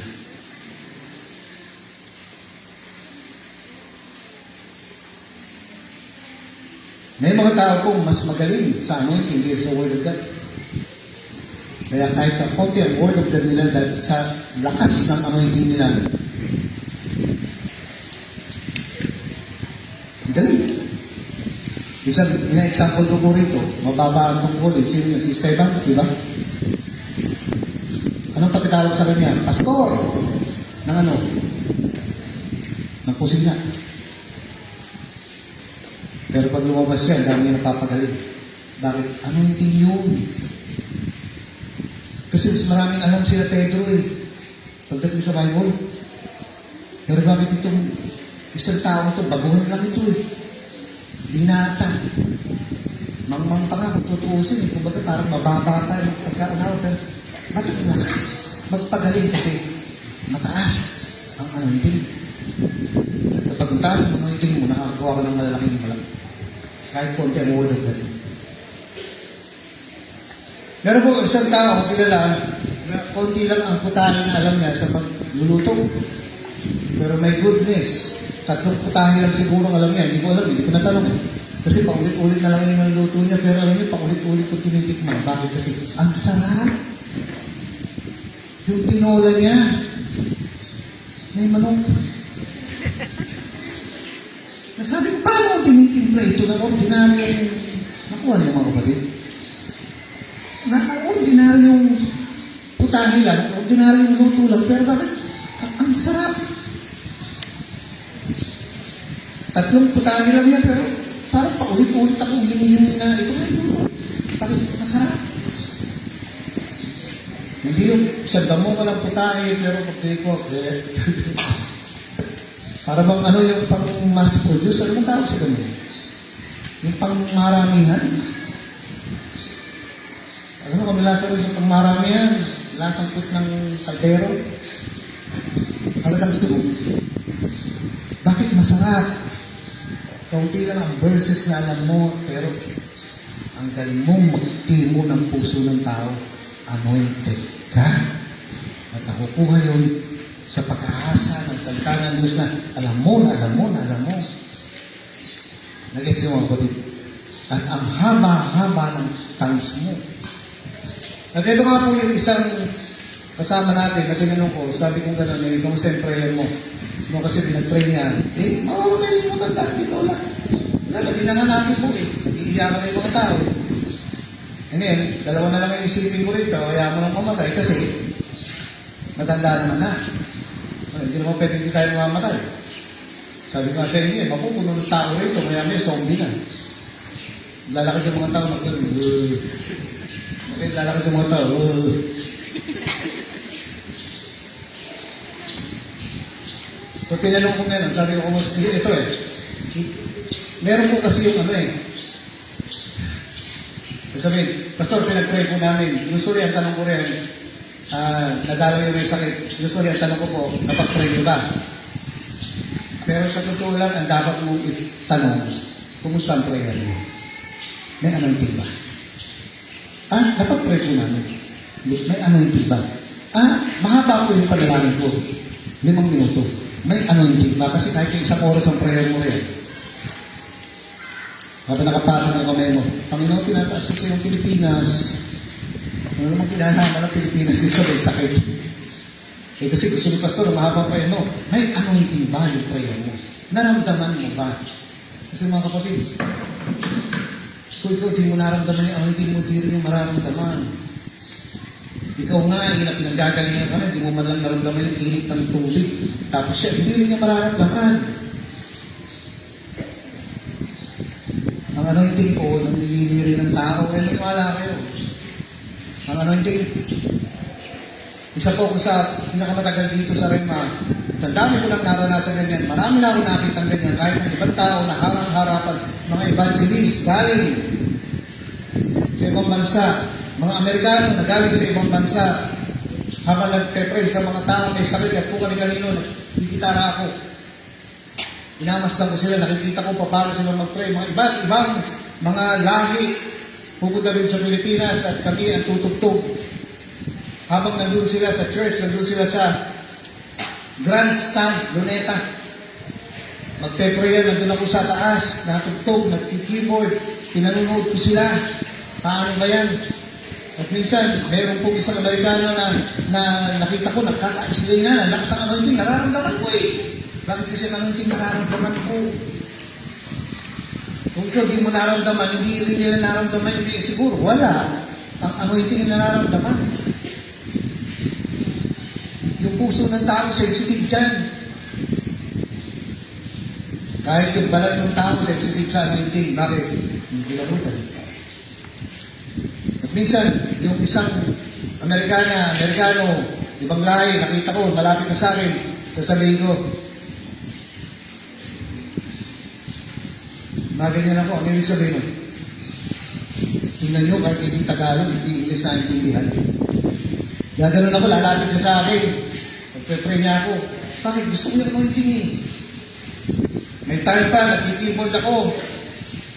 May mga tao pong mas magaling sa anointing kaysa sa Word of God. Kaya kahit konti ang Word of God nila dahil sa lakas ng anointing nila, ang galing. Isang ina-example ko po rito, mababa ang tungkol, sino yun? Si Esteban, di ba? Anong pagkatawag sa kanya? Pastor! Ng ano? Ng kusina. Pero pag lumabas siya, dami niya napapagaling. Bakit? Ano yung yun? Kasi mas maraming alam sila Pedro pagdating sa Bible. Pero bakit itong isang tao ito, baguhan lang ito binata. Mangmang pa nga kung tutuusin. Kumbaga parang mababa pa yung pagkaunawa. Pero bakit lakas? Magpagaling kasi mataas ang anointing. At kapag mataas ang anointing mo, nakakagawa ka ng malalaking malaki. Kahit konti ang Word of God. Meron po isang tao kilala na konti lang ang putahe na alam niya sa pagluluto. Pero my goodness, 3 putahe lang siguro alam niya. Hindi ko alam, hindi ko natanong. Kasi paulit-ulit na lang yung naluluto niya. Pero alam niya, paulit-ulit ko tinitikman. Bakit? Kasi ang sarap. Yung tinola niya, may manok. Nasabi ko, paano ang tinitimpla ito na ordinaryong nakuha niyo mga kapatid? Ordinaryong putahe lang, ordinaryong luto lang, pero bakit? Ang sarap. 3 putahe lang yan, pero parang paulit-ulit akong hinihingi na ito na luto. Bakit? Masarap. Hindi yung isang damo ka lang putahe, pero pagkili ko, para bang ano yung pang mass produce, ano tawag sa ganun? Yung pang maramihan. Alam mo, kami lasa rin yung pang maramihan. Lasang put ng kaldero. Talagang sunog. Bakit masarap? Kaunti lang ang verses na alam mo, pero ang galing mong magtimo ng puso ng tao, anointed ka. At nakukuha yun sa pag-aasa ng salita ng Diyos na alam mo. Nag-gets yung mga kapatid. At ang haba-haba ng tongues mo. At ito nga po yung isang kasama natin na tinanong ko, sabi ko gano'n, kamusta yung prayer mo? No, kasi pinag-pray niya, mawawala yung mga tanda, di lola. Lalagay na nga namin po iiyakan na yung mga tao. And then, 2 na lang ang isipin ko rito, kaya mo nang mamatay kasi matanda naman na. Hindi naman pwede hindi tayo mamamatay. Sabi ko nga sa inyo, mapupuno ng tao rito, kaya may zombie na. Lalakad yung mga tao, lalakad yung mga tao, So, tinanong ko ngayon, sabi ko, ito meron po kasi yung sabihin, Pastor, pinag-pray po namin. Usually, ang tanong ko rin, nadalaw yung may sakit. Usually, ang tanong ko po, napag-pray nyo ba? Pero sa totoo lang, ang dapat mong itanong, kumusta ang prayer mo? May anointing ba? Napag-pray po namin. May anointing ba? Mahaba po yung panalangin ko. 5 minuto. May anointing ba? Kasi kahit yung 1 oras ang prayer mo rin. Sabi nakapatong ng kamay mo, Panginoon, tinataas ko sa iyong Pilipinas. Ano naman kinalaman ng Pilipinas isa may sakit? Kasi gusto ni Pastor, mahaba prayer mo. May anointing ba yung prayer mo? Naramdaman mo ba? Kasi mga kapatid, kung ikaw di mo naramdaman yung anointing mo, di rin yung mararamdaman. Ikaw nga, pinanggagalingan ka na, di mo man lang naramdaman yung init ng tubig. Tapos siya, hindi rin niya mararamdaman. Ang anointing po, namimili rin ng tao, kaya maniwala kayo. Ang anointing, isa po ko sa pinakamatagal dito sa Rema, ang dami ko lang naranasan ganyan, marami na ako nakita ganyan, kahit ng ibang tao na harang-harapan, mga evangelist, galing sa ibang bansa, Mga Amerikano na galing sa ibang bansa, habang nagpe-pray sa mga tao may sakit at kung kanino, nagkikitara ako. Inamasdan ko sila, nakikita ko paano sila mag-pray. Mga iba't ibang mga lahi, pupunta rin sa Pilipinas at kami ang tutugtog. Habang nandun sila sa church, nandun sila sa grandstand, luneta. Magpe-pray, nandun ako sa taas, natugtog, nagki-keyboard, pinanunood ko sila. Paano ba yan? At minsan, meron pong isang Amerikano na nakita ko, nagkaka-explain na, lakas ang anointing, nararamdaman ko eh. Bakit kasi ang anointing nararamdaman ko? Kung ikaw di mo nararamdaman, hindi rin nila nararamdaman, hindi siguro, wala. Ang anointing na nararamdaman. Yung puso ng tao, sensitive dyan. Kahit yung balat ng tao, sensitive sa anointing. Bakit? Hindi lamutan. At minsan, yung isang Amerikano, ibang lahi, nakita ko, malapit na sa akin, sasabihin ko, maganyan ako, ano yung sabihin mo? Tingnan nyo, kahit hindi Tagalog, hindi English na intindihan. Gaganon ako, lalapit siya sa akin. Pagpe-pray niya ako, bakit gusto ko yung anointing eh? May time pa, nagkikeyboard ako.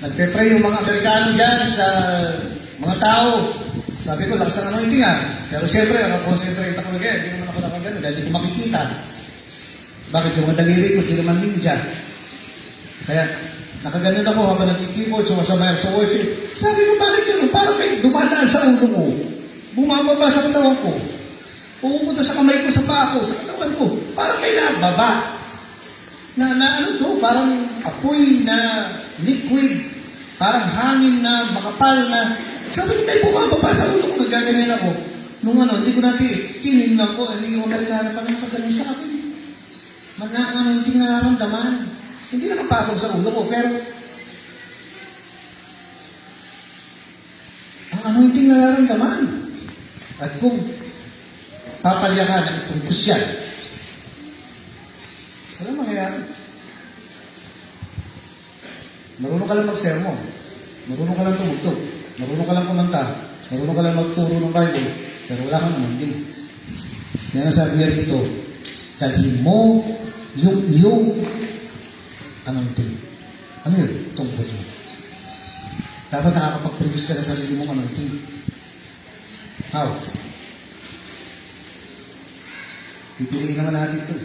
Nagpe-pray yung mga Amerikano dyan sa mga tao. Sabi ko, lakas ang anointing ah. Pero siyempre, concentrate ako na hindi naman ako nakagano dahil hindi ko makikita. Bakit yung mga daliri ko, hindi naman ninja. Kaya, nakaganon ako habang nagkikeyboard, sumasama sa worship. Sabi ko, bakit gano'n? Parang may dumadaan sa ulo mo. Bumababa sa katawan ko. Pumunta sa kamay ko, sa paa ko, sa katawan ko. Parang may nababa. Na ano to, parang apoy na liquid, parang hangin na makapal na. Sabi ko, may bumababa sa ulo ko, nagaganyan ako. Nung ano, hindi ko natiis, tinignan ko, ano yung Amerikano pa nakaganon sa akin. Hindi nararamdaman. Hindi na kapatong sa ulo ko, pero ang anointing nararamdaman. At kung papalya ka ng ipungpus yan, walang mangyayari. Marunong ka lang magsermon. Marunong ka lang tumugtog. Marunong ka lang kumanta. Marunong ka lang magturo ng Bible. Pero wala kang anointing. Yan ang sabi niya rito, dalhin mo yung iyong anointing. Ano yun? Tungkol mo. Dapat nakakapag-produce ka na sarili mong anointing. How? Pipiliin naman natin ito.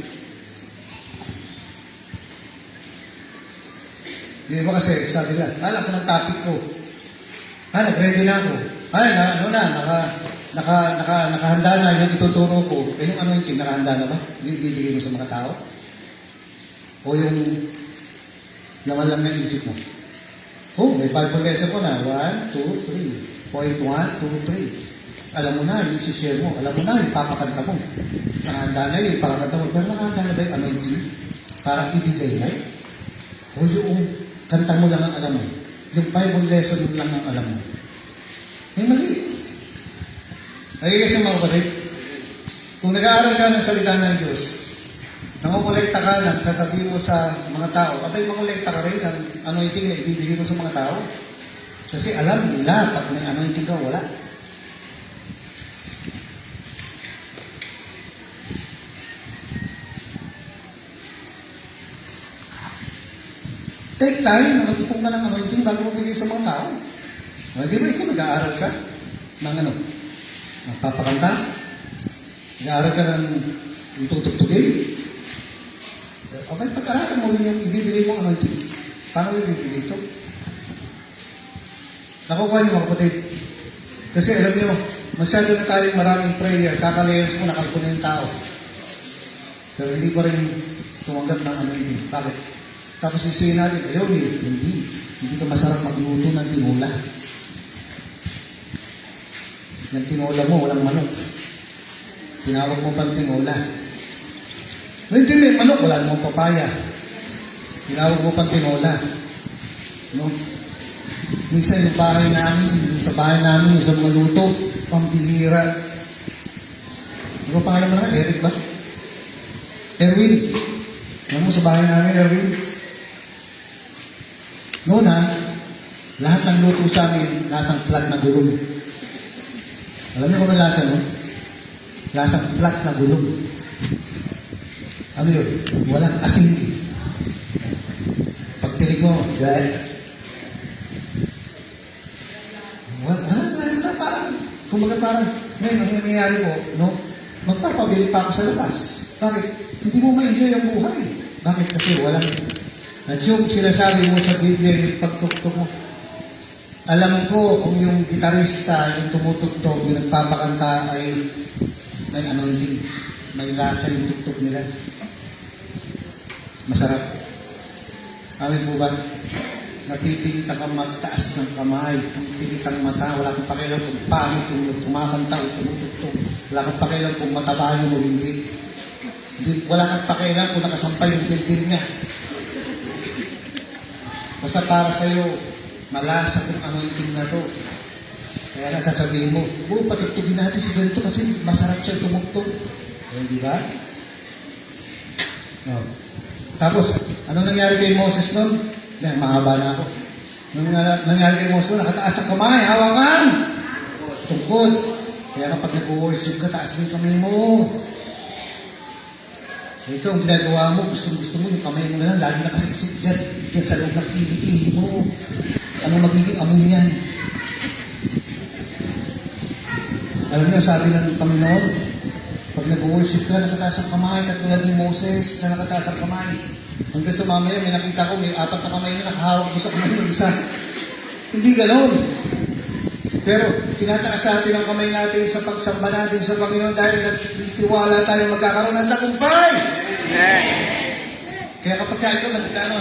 Di ba kasi, sabi nila, alam ko ng topic ko. Nag-ready na ako. Nakahanda na yung ituturo ko. Yung anointing, nakahanda na ba? Bibigay mo sa mga tao? O yung laman lang ng isip mo? May Bible lesson ko na. 1, 2, 3. Point 1, 2, 3. Alam mo na yung isi-share mo. Alam mo na yung papakanta mo. Nakahanda na yung papakanta mo. Pero nakahanda na ba yung anointing? Parang ibigay mo? O yung kanta mo lang ang alam mo? Yung Bible lesson mo lang ang alam mo? May mali. Nagiging mga kapatid, kung nag-aaral ka ng salita ng Diyos, nangongolekta ka, nagsasabihin mo sa mga tao, abay mangolekta ka rin ng anointing na ibibigay mo sa mga tao. Kasi alam nila, pag may anointing ka, wala. Take time na mag-ipong ka ng anointing bago mo bigay sa mga tao. Di ba ikaw nag-aaral ka ng ano? Nagpapakanta? Nag-aaral ka ng itutugtugin? Okay, pag-aralan mo yung ibibigay mo anointing. Paano yung ibibigay ito? Nakukuha niyo mga kapatid. Kasi alam niyo, masyado na tayong maraming prayer. Kakalayans mo, nakalpo na yung tao. Pero hindi pa rin tumanggap ng anointing. Bakit? Tapos sisihin natin, ayaw hindi ka masarap magluto ng tinola. Yung tinola mo, walang manok. Tinawag mo pang tinola. Hindi may manok, wala namang papaya. Tinawag mo pang tinola. No? Minsan yung bahay namin, sa bahay namin, yung sa mga luto, pambihira. Ano pa pangalan mo na? Eric ba? Erwin. Ano mo sa bahay namin, Erwin? Noon lahat ng luto sa amin, nasang flat na gulong. Alam niyo kung ano lasa, no? Lasang flat na gulong. Ano yun? Walang asin. Pagtinig mo, walang lasa, parang, kumbaga parang, ngayon, ang nangyayari po, no? Magpapabili pa ako sa labas. Bakit? Hindi mo ma-enjoy ang buhay. Bakit? Kasi walang, at yung sinasabi mo sa Biblia, yung pagtuktok mo, alam ko kung yung gitarista, yung tumutugtog, yung nagpapakanta ay may anointing, may lasa yung tugtog nila. Masarap. Amin po ba? Napipinta ka magtaas ng kamay, pipinit ang mata, wala kang pakialam kung pangit yung tumakanta o tumutugtog. Wala kang pakialam kung mataba yun o hindi. Wala kang pakialam kung nakasampay yung dibdib niya. Basta para sa'yo, malasa kung anointing na to. Kaya nga sasabihin mo, patugtugin natin si ganito kasi masarap siya tumugtog. Di ba? No. Tapos, ano nangyari kay Moses nun? Mahaba na ako. Nangyari kay Moses nun, nakataas ang kamay, hawakan! Tungkod. Kaya kapag nag-worship ka, taas mo yung kamay mo. Ikaw, ang ginagawa mo, gusto mo yung kamay mo na lang, lagi nakasiksik dyan sa loob ng pili mo. Ano magiging amoy niyan? Alam niyo, sabi ng Panginoon, pag nag-worship ka, nakataas ang kamay, katulad ni Moses na nakataas ang kamay. Hanggang sa mamaya, may nakita ko, may 4 na kamay na nakahawak mo sa kamay ng isa. Hindi ganoon. Pero, tinataas natin ang kamay natin sa pagsamba natin sa Panginoon dahil nagtitiwala tayo magkakaroon ng tagumpay. Kaya kapag ikaw nagkano,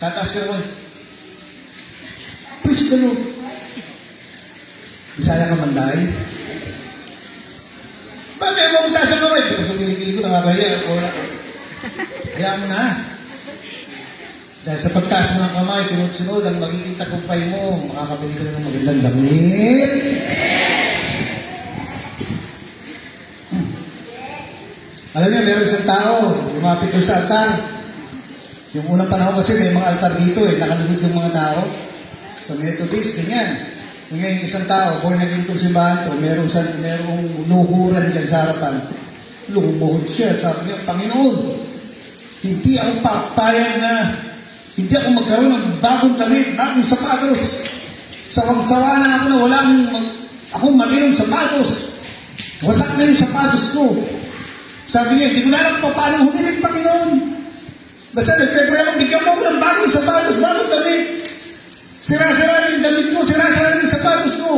tataas ka naman, praise the Lord. Bisaya ka man dahil. Bakit mo magtaas ang kamay? Because yung kilikili ko, nakakaya. Kaya mo na. Dahil sa pagtaas mo ng kamay, sunod-sunod, ang magiging tagumpay mo, makakabili ka na ng magandang damit. Alam niyo, meron isang tao, lumapit doon sa altar. Yung unang panahon kasi may mga altar dito nakalubid yung mga tao. So, Methodist, ganyan. Ngayon, isang tao, born again itong simbahan to, merong luhuran dyan sa harapan. Lumuhod siya, sabi niya, Panginoon, hindi ako papayag na hindi ako magkaroon ng bagong damit, bagong sapatos. Sawang-sawa na ako na wala akong matinong sapatos. Wasak na yung sapatos ko. Sabi niya, hindi ko na alam pa paano humiling, Panginoon. Basta nagpepre ako, bigyan mo ako ng bagong sapatos, bagong damit. Sira-sira na yung damit ko, sira-sira na yung sapatos ko.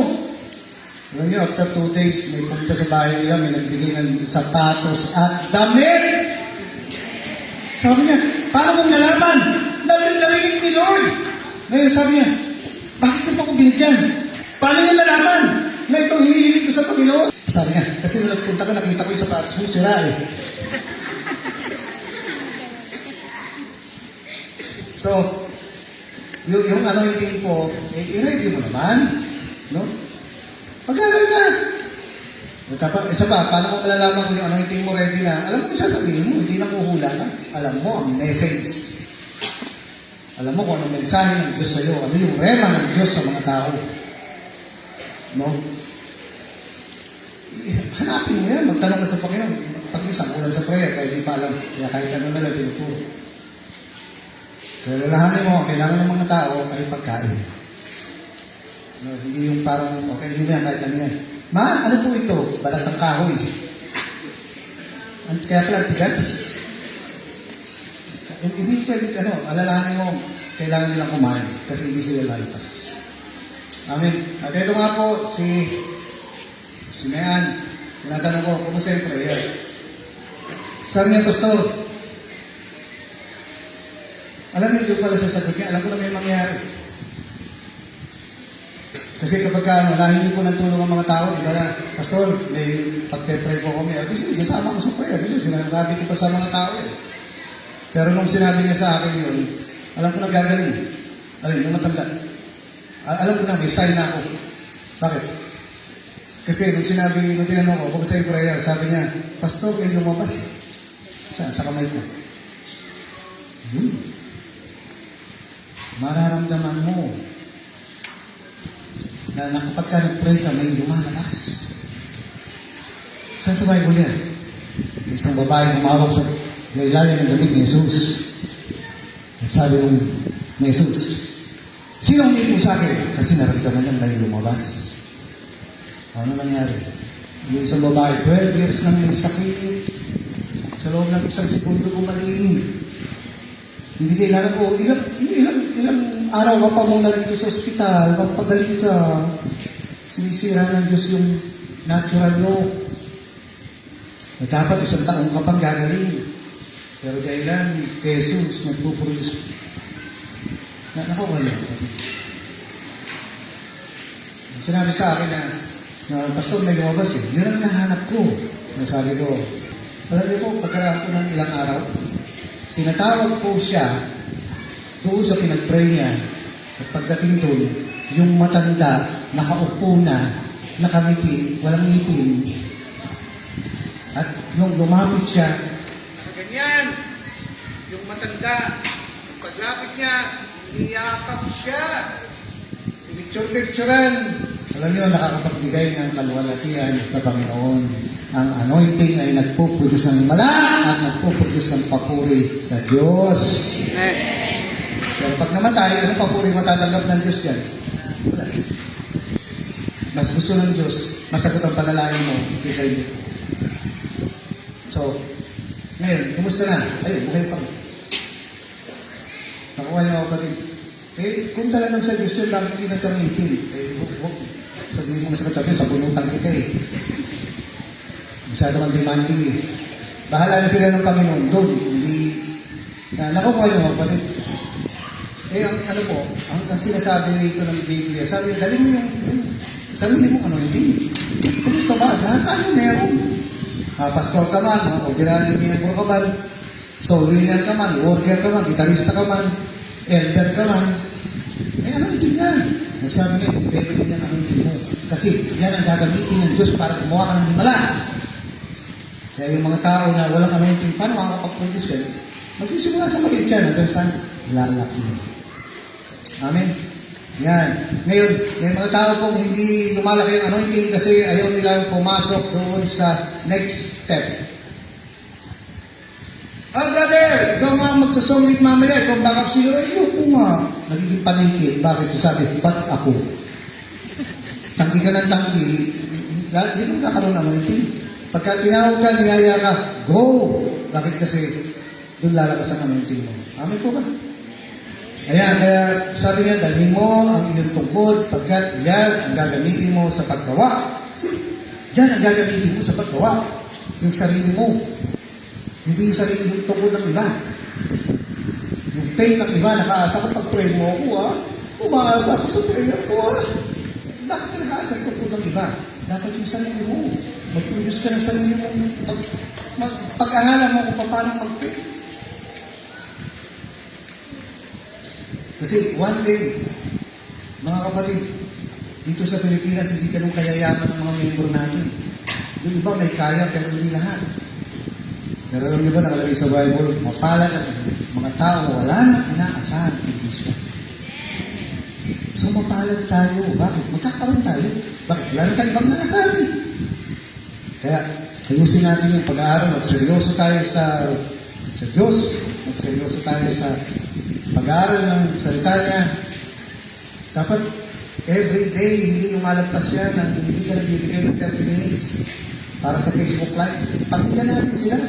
Alam niyo, after 2 days, may punta sa bahay nila, may nagbigay ng sapatos at damit. Sabi niya, paano mong nalaman? Narinig ni Lord. Ngayon sabi niya, bakit ko pa ako binigyan? Paano niya nalaman na itong hinihiling ko sa Panginoon? Sabi niya, kasi nung nagpunta ka, nakita ko yung sapatos mo, sira So, yung anointing po, i-ready mo naman. No? Pag-aral ka. Isa pa, paano mo malalaman kung yung anointing mo ready na? Alam mo kung sasabihin mo, hindi na kuhula na. Alam mo ang message. Alam mo kung anong mensahe ng Diyos sa iyo. Ano yung rema ng Diyos sa mga tao. No? Hanapin mo yan. Magtanong ka sa Panginoon. Pag isang ulan sa prayer, kaya di pa alam. Kaya kahit ano na lang, tinuturo. Kaya lalahanin mo, ang kailangan ng mga tao ay pagkain. No, hindi yung parang, okay, hindi mo yan, kahit ano yan. Ano po ito? Balat ng kahoy. Kaya pala, tigas. Hindi pwede, alalahanin mo, kailangan nilang kumain kasi hindi sila lalabas. Amen. At ito nga po, si Mayan, tinatanong ko, kumusta yung prayer? Sabi niya, Pastor, alam niyo yung pala sa sagot niya, alam ko na may mangyari. Kasi kapag nahingi po ng tulong ang mga tao, di ba na, Pastor, may pagpe-pray po kami. Kasi sasama ko sa prayer. Kasi sinasabi ko pa sa mga tao Pero nung sinabi niya sa akin yun, alam ko na gagawin. Alam, yung matanda. Alam ko na, may sign na ako. Bakit? Kasi nung tinanong ko, kung sa prayer, sabi niya, Pastor, may lumabas. Saan? Sa kamay ko. Mararamdaman mo na kapag ka nag-pray ka, may lumalabas. Saan sa Bible yan? Isang babae humawak sa ilalim ng damit ni Jesus. At sabi nung ni Jesus, sino umipo sa akin? Kasi naramdaman niya may lumabas. Ano nangyari? Yung isang babae, 12 years nang may sakit. Sa loob ng isang segundo gumaling. Hindi kailangan ko, ilang araw ka pa muna dito sa ospital, magpagaling ka. Sinisira ng Diyos yung natural law. Dapat isang taong ka pang gagaling. Pero kailan, Jesus, nagpuproduce. Nakuha niya. Sinabi sa akin na pastor, may lumabas eh. Yun ang nahanap ko. Nasabi ko, alam niyo po, pagkaraan ko ng ilang araw, tinatawag po siya doon sa pinag-pray niya. At pagdating doon, yung matanda, nakaupo na, nakamiti, walang ngipin. At nung lumapit siya, ganyan, yung matanda, paglapit niya, niyakap siya. Picture-picturean. Alam niyo, nakakapagbigay ng kalwalatian sa Panginoon. Ang anointing ay nagpuproduce ng himala at nagpuproduce ng papuri sa Diyos. Pero pag namatay, ano papuri matatanggap ng Diyos yan? Wala. Mas gusto ng Diyos, masagot ang panalangin mo kaysa hindi. So, ngayon, kumusta na? Ayun, buhay pa. Nakuha niyo ako kapatid. Kung talagang sa Diyos yun, bakit hindi nagkamipin? Sabihin mo nga sa katabi, sa bunutan kita eh. Masyado kang demanding eh. Bahala na sila ng Panginoon doon. Hindi, nakukuha niyo ako kapatid. Ang ano po, ang sinasabi nito ng Biblia, sabi niya, dali mo yung sarili mo anointing. Kumusta ba? Lahat tayo meron. Pastor ka man, ordinary member ka man, soul winner ka man, worker ka man, gitarista ka man, elder ka man, may anointing yan. Sabi niya, i-develop niya ang anointing mo. Kasi yan ang gagamitin ng Diyos para kumuha ka ng himala. Kaya yung mga tao na walang anointing, paano makakapag-produce yan? Magsisimula sa maliit yan, hanggang saan? Lalaki. Amen. Yan. Ngayon, may mga tao pong hindi lumalaki ang anointing kasi ayaw nilang pumasok doon sa next step. Brother, ikaw nga magsasungit mamaya, ikaw backup singer, ayoko nga. Nagiging paniki. Bakit? Sabi, ba't ako? Tanggi ka ng tanggi, hindi ka magkakaroon ng anointing. Pagka tinawag ka, niyaya ka, go! Bakit? Kasi doon lalakas ang anointing mo. Amen po ba? Ayan, kaya sabi niya, dalhin mo ang iyong tungkod pagkat yan ang gagamitin mo sa paggawa. Kasi yan ang gagamitin mo sa paggawa. Yung sarili mo. Hindi yung sarili yung tungkod ng iba. Yung faith ng iba, nakaasa ko pag-pray mo ako, umaasa ako sa prayer ko, Bakit ka nakaasa yung tungkod ng iba? Dapat yung sarili mo. Mag-produce ka ng sarili mo. Pag-aralan mo kung paano mag-pray. Kasi one day, mga kapatid, dito sa Pilipinas, hindi ganun kayayaman ng mga member natin. Yung iba may kaya, pero hindi lahat. Pero alam niyo ba, nakalagay sa Bible, mapalad at mga tao, wala nang inaasahan ng Diyos. So mapalad tayo. Bakit? Magkakaroon tayo. Bakit? Wala na tayo ibang naasahan eh. Kaya, ayusin natin yung pag-aaral. Magseryoso tayo sa Diyos. Magseryoso tayo sa pag-aaral ng salita niya. Dapat every day hindi lumalagpas siya ng hindi ka nagbibigay ng 30 minutes para sa Facebook Live. Pakinggan natin sila.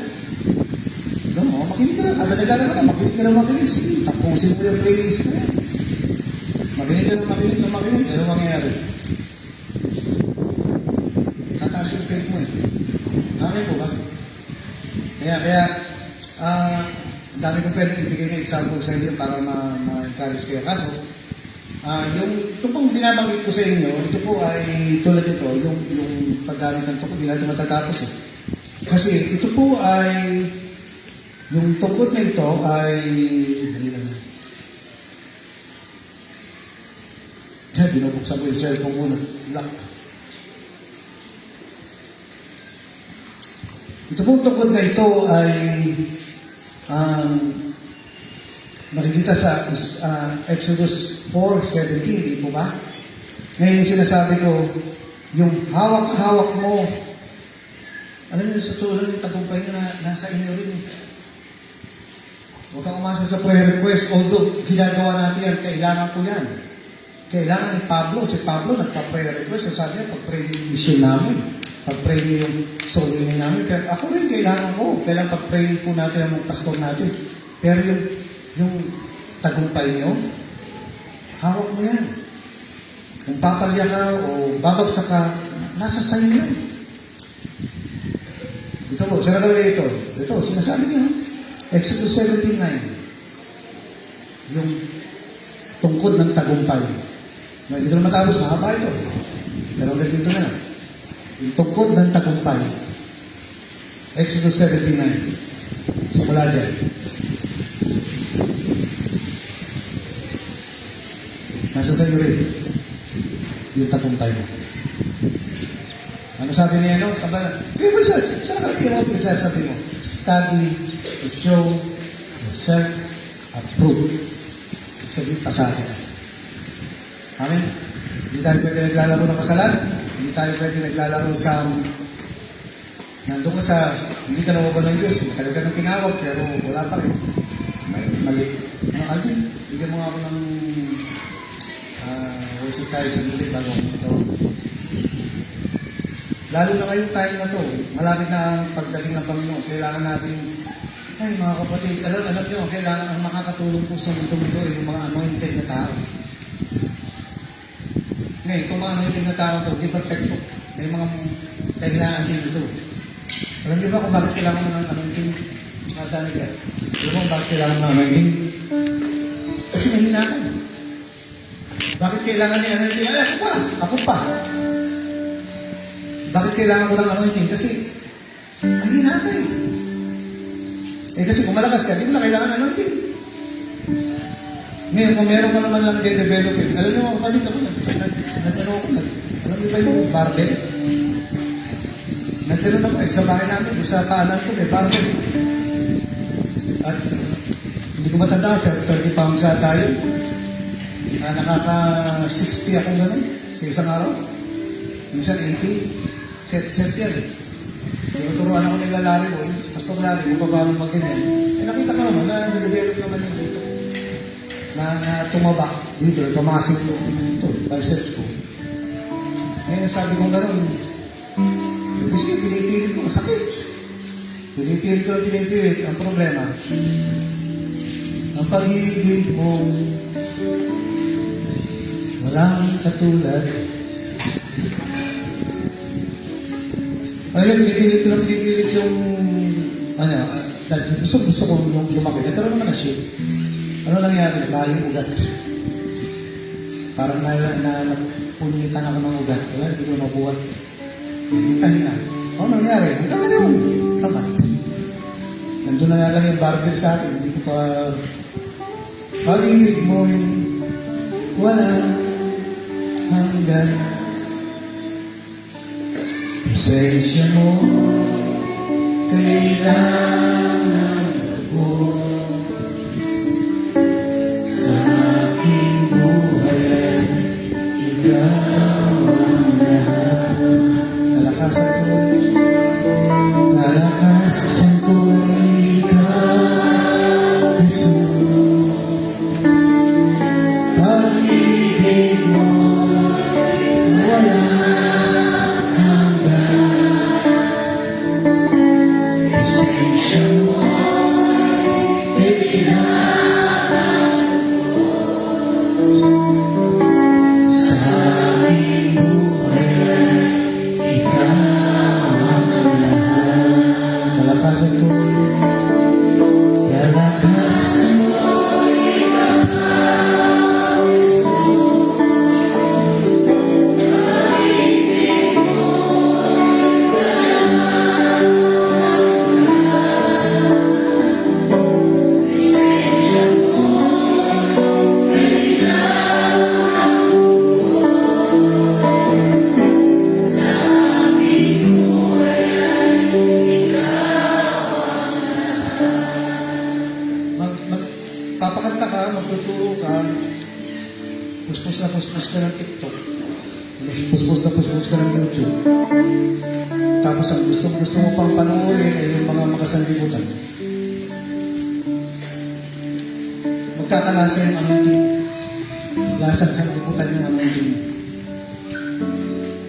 No, makinig ka. Habang naglalaro ka, makinig ka na makinig. Sige, tapusin mo yung playlist mo yan. Makinig ka na makinig. Ano mangyayari? Tataas yung faith mo eh. Amin po ba? Kaya, dami kong pwedeng ibigay na example sa inyo para ma-encourage kayo. Kaso, ito pong binabanggit ko sa inyo, ito po ay tulad ito, yung paggamit ng tungkod, hindi natin matatapos eh. Kasi ito po ay, yung tungkod na ito ay, dali lang na. Binubuksan ko yung cellphone muna. Lock. Ito pong tungkod na ito ay, nakikita sa Exodus 4:17, di po ba? Ngayon yung sinasabi ko, yung hawak-hawak mo, alam niyo, sa tulad yung tagumpay na nasa inyo rin. Huwag kang umasa sa prayer request, although ginagawa natin yan, kailangan ko yan. Kailangan ni Pablo, si Pablo nagpa-prayer request, sabi niya, pag-pray niyo yung mission namin, pag-pray niyo yung soul winning namin, pero ako rin kailangan pag-pray po natin ang mga pastor natin. Pero yung tagumpay niyo, hawak mo yan. Kung papalya ka o babagsak ka, nasa sayo yan. Ito po, sa nakalagay ito. Ito, sinasabi niyo, Exodus 17:9. Yung tungkod ng tagumpay. Hindi ko na matapos, mahaba ito. Pero hanggang dito na. Yung tungkod ng tagumpay. Exodus 17:9. Simula dyan. Nasa sa'yo rin. Yung tagumpay mo. Ano sabi niya, no? Sabi na, kaya ba saan nakalagay mo pinagsasabi mo? Study to show yourself approved. Sabihin, pasado ka. Amen? Hindi tayo pwede naglalaro ng kasalanan. Hindi tayo pwede naglalaro sa nandun ka sa hindi ka nawaban ng Diyos. Matagal ka ng tinawag pero wala pa rin. May mali. Mga Alvin, bigyan mo nga ako ng worship tayo sa gilid bago ito. Lalo na ngayong time na to, malapit na ang pagdating ng Panginoon. Kailangan natin, ay mga kapatid, alam nyo, kailangan ang makakatulong po sa mundo ay yung mga anointed na tao. Ngayon, itong mga anointed na tao to, di perfecto. May mga kailangan din ito. Alam niyo ba kung bakit kailangan mo ng anointing? Danig yan. Alam mo bakit kailangan ng anointing? Kasi mahina ka. Bakit kailangan ni anointing? Ay, ako pa. Bakit kailangan ko ng anointing? Kasi mahina ka eh. Kasi kung malakas ka, di mo na kailangan ng anointing. Ngayon, kung meron ka naman lang de-developin, alam niyo mga kapatid ako, alam niyo ba yung barbell? Nagkaroon ako sa bahay namin, sa paanan ko, may barbell. At hindi ko matanda, 30 pounds sa tayo. Nakaka-60 akong gano'n sa isang araw. Minsan 80. Set yan eh. Tinuturuan ako nila Larry Boy, Pastor Larry, kung paano mag-ganyan. Nakita ko naman na nag-develop naman yung dito. Na tumabak dito, tumasik ito, biceps ko. Ngayon sabi kong gano'n, sige, pinipilit ko, masakit. Pinipilit. Ang problema, ang pag-ibig mo, walang katulad. Ayun, pinipilit yung, gusto ko lumaki. Nagkaroon naman na siya. Ano nangyari? Baling ugat. Parang napunitan ako ng ugat. Wala, hindi ko mabuhat. Yung pahinga. Ano nangyari? Hanggang ngayon, tapat. Nandun na nga lang yung barbell sa akin. Hindi ko pa... Pag-ibig mo'y wala hanggang presensya mo kailangan ako sa aking buhay. Ikaw ang lahat. Kalakasan ko ay ikaw, Jesus. Pag-ibig mo wala hanggan. Presensya mo kailangan ko sa aking buhay. Ikaw ang lahat. Kalakasan ko. Kalakasan mo papakanta ka, magtuturo ka, puspos na puspos ka ng TikTok. puspos na puspos ka ng YouTube. Tapos ang gusto mo pang panoorin ay yung mga makasanlibutan. Magkakalasa yung anointing. Lasang sanlibutan yung anointing.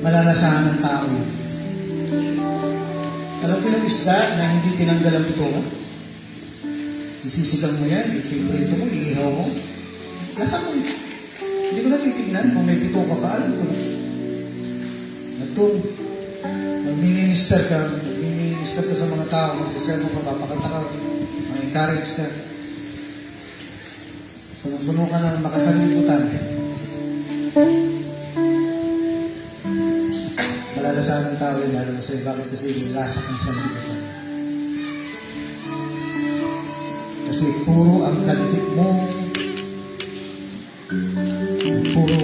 Malalasahan ng tao. Alam ko yung isda na hindi tinanggal ang bituka? Isisigang mo yan, ipiprito mo, iihaw mo. Lasa mo. Hindi ko na titignan kung may bituka pa, alam ko na. At kung mag-minister ka sa mga tao, magsisermo ka, papakanta ka, mag-encourage ka. Kung puno ka ng makasanlibutan, malalasahan ng tao yung lalo mo sa'yo. Bakit? Kasi lasak ng sanlibutan. Kasi puro ang kalikip mo, puro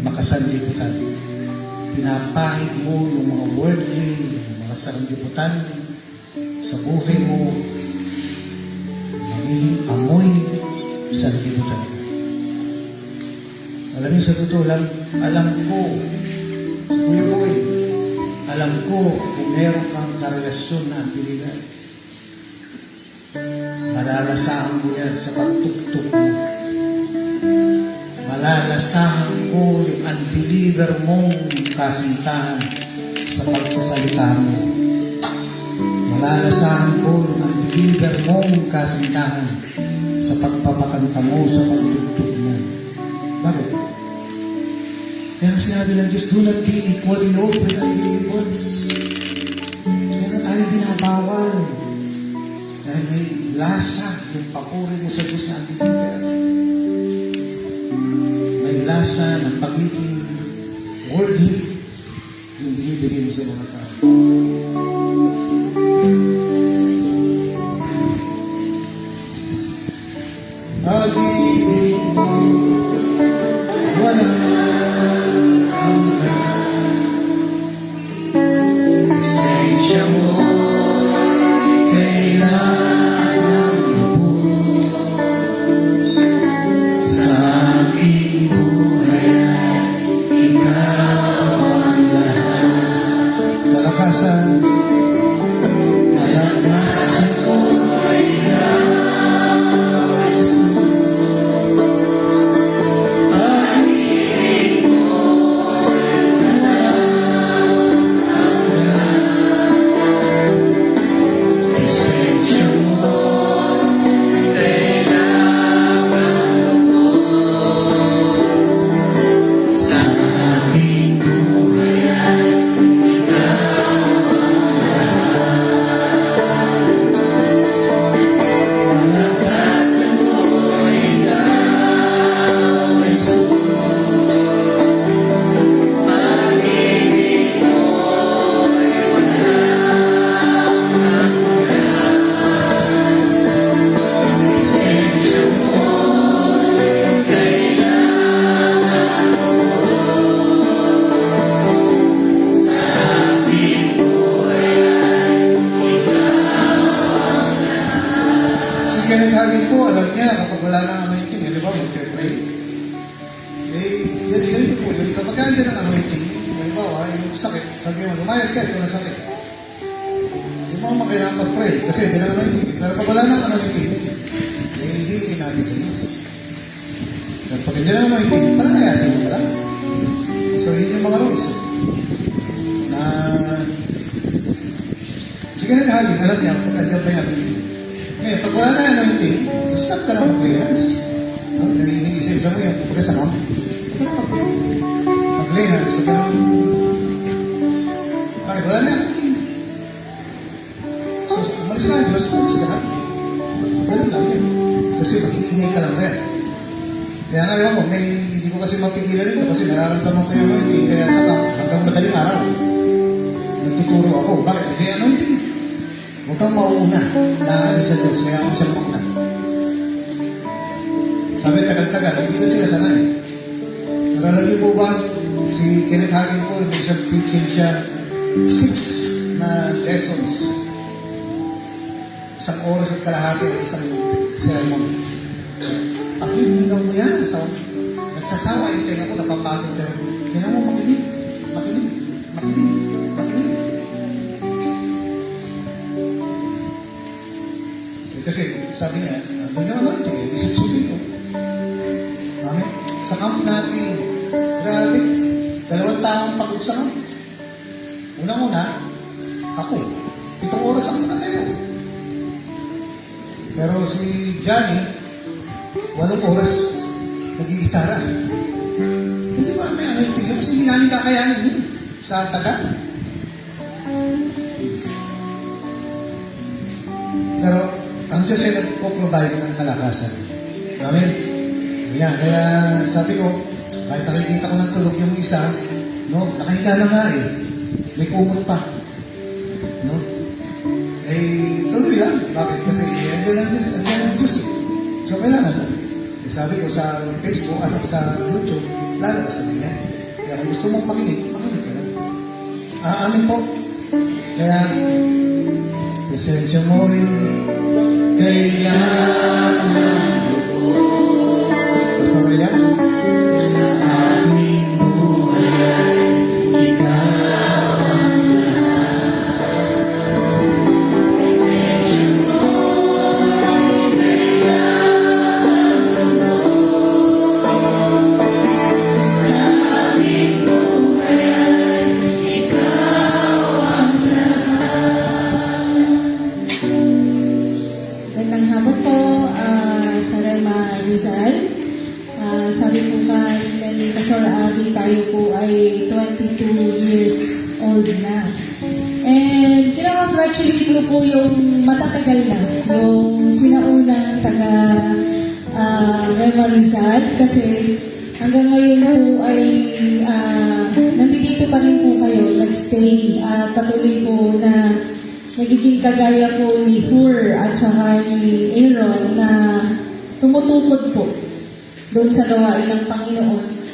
makasanlibutan. Pinapahid mo yung mga worldly, yung mga sanlibutan sa buhay mo, magiging amoy sanlibutan. Alam niyo, sa totoo lang, alam ko, Kuya Boy, alam ko kung meron kang karelasyon na biligan. Malalasahan mo yan sa pagtuktok mo. Malalasahan ko yung unbeliever mong kasintahan sa pagsasalita mo. Malalasahan ko yung unbeliever mong kasintahan sa pagpapakanta mo, sa pagtuktok mo. Bakit? Kaya sinabi ng Diyos, do not be equally yoked with unbelievers. Kaya na tayo binabawal. Dahil may lasa yung papuri mo sa Diyos na unbeliever. May lasa ng pagiging worthy yung binibigay mo sa mga tao. Pag-ibig mo, walang hanggan. Lisensya mo, kailangan lubos. Sa aking buhay, ikaw ang lahat. Kalakasan, kalakasan ko, ikaw. Hagin po, alam niya, kapag wala nang anointing, di ba, magpe-pray. Ganito po yun. Kapag nandiyan ang anointing, halimbawa, yung sakit, sabi mo, lumayas ka, ito na sakit. Hindi mo makailangan mag-pray, kasi hindi na anointing. Pero pag wala nang anointing, hihingin natin sa Diyos. Pero pag hindi na anointing, palalayasin mo pala. So, yun yung mga rules. Na, sige na hagin, alam niya, pag andyan pa niya, ngayon, pag wala na anointing, stop ka na mag-layers. Isa-isa mo yung kumbaga sa mama. Mag-layers. So, ganun. Bakit? Wala na anointing. So, umalis na Diyos, umalis ka na. Ganun lang yun. Kasi mag-iingay ka lang rin. Kaya nga, ewan mo, hindi ko kasi mapigilan ito kasi nararamdaman ko yung anointing. Kaya sa hanggang madaling araw, nagtuturo ako. Bakit? Hindi anointing. Huwag kang mauuna na sa Diyos, kaya ako sa muna. Sabi, tagal-tagal, hindi na sila sanay. Naralam niyo po ba, si Kenneth Hagin po, may isang teaching siya, 6 na lessons. Isang oras at kalahati at isang sermon. Pakinggan mo yan. Nagsasawa yung tenga ko, napapagod. Kailangan mo makinig. Makinig. Makinig. Makinig. Kasi sabi niya, doon yung ano, isip-sipin ko. Amen. Sa camp natin, grabe, 2 taong pag-usap. Unang-una, ako, 7 oras ako nakatayo. Pero si Johnny, 8 oras nagigitara. Hindi ba may ano yung tigil? Kasi hindi namin kakayanin yun sa taga. Pero ang Diyos ay nagpo-provide ng kalakasan. Amen. Ayan, kaya sabi ko, kahit nakikita ko ng tulog yung isa, no, nakahiga na nga eh. May kumot pa. No? Eh, tuloy lang. Bakit? Kasi andyan ang Diyos eh. So, kailangan na. Eh, sabi ko sa Facebook, sa YouTube, lalabas na yan. Kaya kung gusto mong makinig ka lang. Amin po. Kaya, presensya mo'y kailangan mo. Basta ba yan? Aking buhay, ikaw ang lahat. Presensya mo'y kailangan mo. Sa aking buhay, ikaw ang Magandang hapon po, sa Rema Rizal. Sabi po kanina ni Pastor Abby, tayo po ay 22 years old na. And kinaka-congratulate ko po yung matatagal na, yung sinaunang taga Rema Rizal kasi hanggang ngayon po ay nandito pa rin po kayo, nag-stay at patuloy po na nagiging kagaya po ni Hur at saka ni Aaron na tumutukod po doon sa gawain ng Panginoon.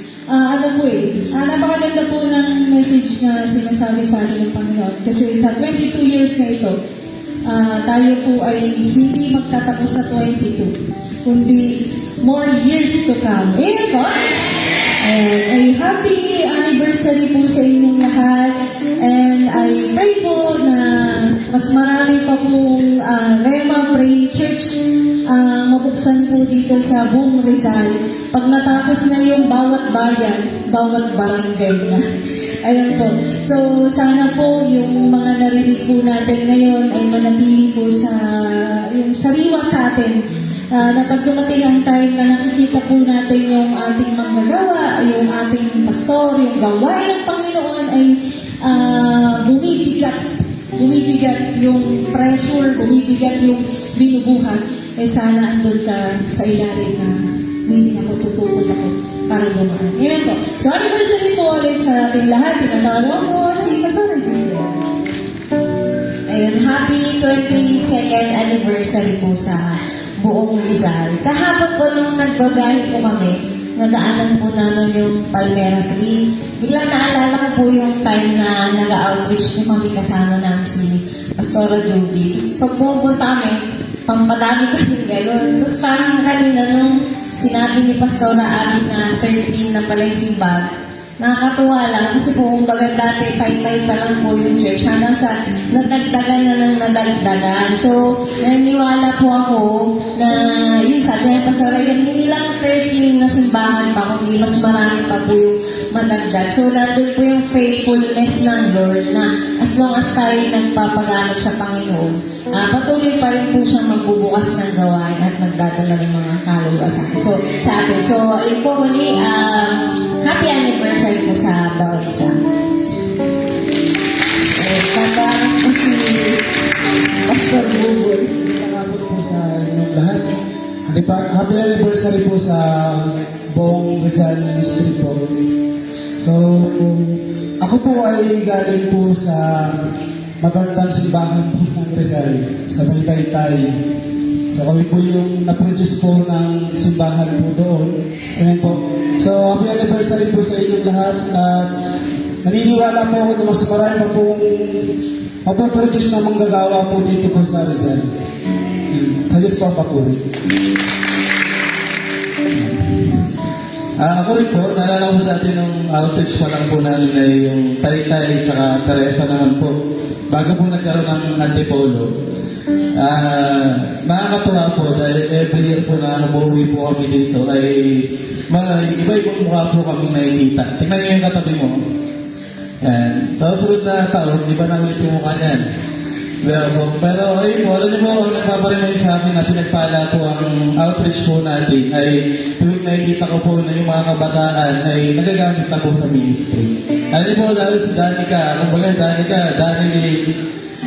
Napakaganda po ng message na sinasabi sa atin ng Panginoon. Kasi sa 22 years na ito, tayo po ay hindi magtatapos sa 22, kundi more years to come. Amen po? And ay happy anniversary po sa inyong lahat. And I pray po na mas marami pa pong Rema Praying Church mabuksan po dito sa buong Rizal. Pag natapos na yung bawat bayan, bawat barangay na. Ayun po. So, sana po yung mga narinig po natin ngayon ay manatili po sa yung sariwa sa atin. Na pag dumating ang time na nakikita po natin yung ating manggagawa, yung ating pastor, yung gawain ng Panginoon ay bumibigat yung pressure, bumibigat yung binubuhat, eh sana andun ka sa ilalim na hindi ako tutukod ako para gumaan. Amen po. So, anniversary po ulit sa ating lahat. Tinatawag mo si Pastor Giselle. Ayun, happy 22nd anniversary po sa buong Rizal. Kahapon po nung nagbabiyahe po kami, nadaanan po namin yung Palmera Tree. Biglang naalala ko po yung time na nag-outreach po kami kasama namin si Pastora Joby. Tapos pag pumunta kami, pampadami kami gano'n. Tapos parang kanina nung sinabi ni Pastora Abby na 13 na pala yung simbahan, nakakatuwa lang kasi po kumbaga dati tay-tay pa lang po yung church hanggang sa nadagdagan na ng nadagdagan. So, naniniwala po ako na yun sabi niya Pastora, hindi lang 13 na simbahan pa kundi mas marami pa po yung madagdag. So, nandun po yung faithfulness ng Lord na as long as tayo nagpapagamit sa Panginoon, patuloy pa rin po siyang magbubukas ng gawain at magdadala ng mga kaluluwa sa atin. So, ayun po muli, happy anniversary po sa bawat isa. So, tandaan po si Pastor Buboy. Nakabot po sa inyong lahat. Happy anniversary po sa buong Rizal District po. So, ako po ay galing po sa magandang simbahan po ng Rizal, sa May Taytay. So, kami po yung na-produce po ng simbahan po doon. Ayan po. So, happy anniversary po sa inyong lahat. At naniniwala po ako na mas marami pa pong mapoproduce na manggagawa po dito po sa Rizal. Sa Diyos po ang papuri. Ako rin po, naalala ko dati nung outreach pa lang po namin ay yung Taytay tsaka Teresa naman po. Bago po nagkaroon ng Antipolo. Nakakatuwa po dahil every year po na umuwi po kami dito ay iba-ibang mukha po kami nakikita. Tingnan niyo yung katabi mo. Yan. Tapos sunod na taon, di ba na ulit yung mukha niyan? Diba po? Pero ayun po, alam niyo po, ang nagpaparemind sa akin na pinagpala po ang outreach po natin ay tuwing nakikita ko po na yung mga kabataan ay nagagamit na po sa ministry. Alam niyo po, dahil si Danica,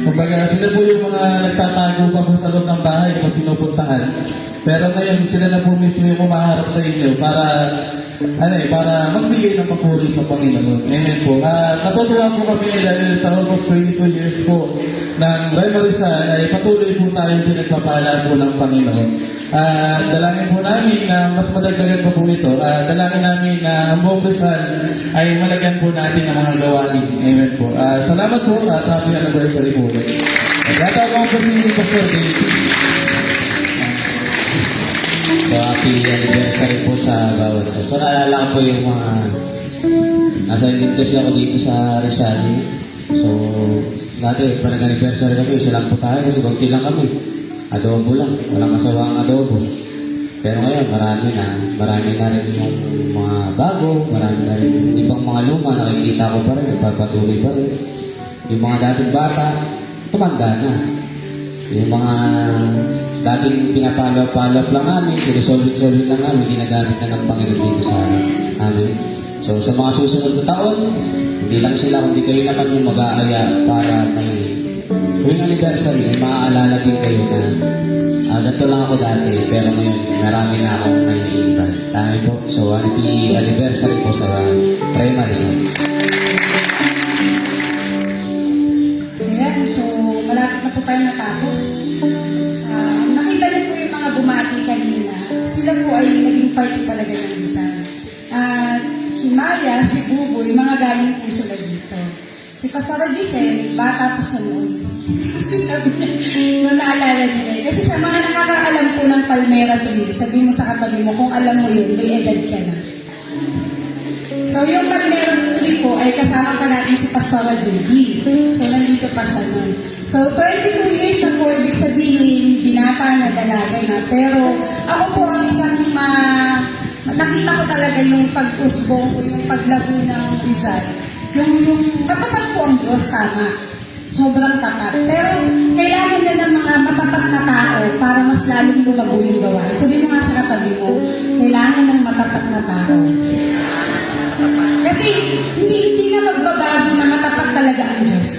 kumbaga sila po yung mga nagtatago pa po sa loob ng bahay pag pinupuntahan. Pero ngayon, sila na po mismo yung umaharap sa inyo para para magbigay ng papuri sa Panginoon. Amen po. Natutuwa po kami dahil sa almost 22 years po ng Rema Rizal ay patuloy po tayong pinagpapala po ng Panginoon. Dalangin po namin na mas madagdagan pa po ito. Dalangin namin na ang buong Rizal ay malagyan po natin ng mga gawain. Amen po. Salamat po at happy anniversary po. Nagtatawag po si Pastor David. So, happy anniversary po sa bawat isa. So, naalala ko po yung mga nasa din kasi ako dito sa Rizal. So, dati, parang anniversary kami, isa lang po tayo kasi konti lang kami. Adobo lang, walang kasawang adobo. Pero ngayon, marami na rin yung mga bago, marami na rin yung ibang mga luma, nakikita ko pa rin, nagpapatuloy pa rin. Yung mga dating bata, tumanda na. Yung mga dating pinapalap lang namin, sinusolid-solid lang namin, ginagamit na ng Panginoon dito sa amin. So sa mga susunod na taon, hindi lang sila, kundi kayo naman yung mag-aaya para may tuwing anniversary, may maaalala din kayo na ganito lang ako dati, pero ngayon marami na akong nai-invite. Tama po. So happy anniversary po sa Rema Rizal. Ayan, so malapit na po tayo natapos. Nakita niyo po yung mga bumati kanina. Sila po ay naging party talaga ng Rizal. Si Maya, si Buboy, mga galing po sila dito. Si Pastora Giselle, bata pa siya noon. Kasi sabi niya, nung naalala niya. Kasi sa mga nakakaalam po ng Palmera Tree, sabi mo sa katabi mo, kung alam mo yun, may edad ka na. So, yung Palmera Tree po ay kasama pa natin si Pastora Judy. So, nandito pa siya nun. So, 22 years na po, ibig sabihin, binata na, dalaga na. Pero, ako po ang isang nakita ko talaga yung pag-usbong o yung paglago ng Rizal. Yung matapat po ang Diyos, tama. Sobrang tapat. Pero, kailangan na ng mga matapat na tao para mas lalong lumago yung gawain. Sabi mo nga sa katabi mo, kailangan ng matapat na tao. Kasi hindi na magbabago na matapat talaga ang Diyos.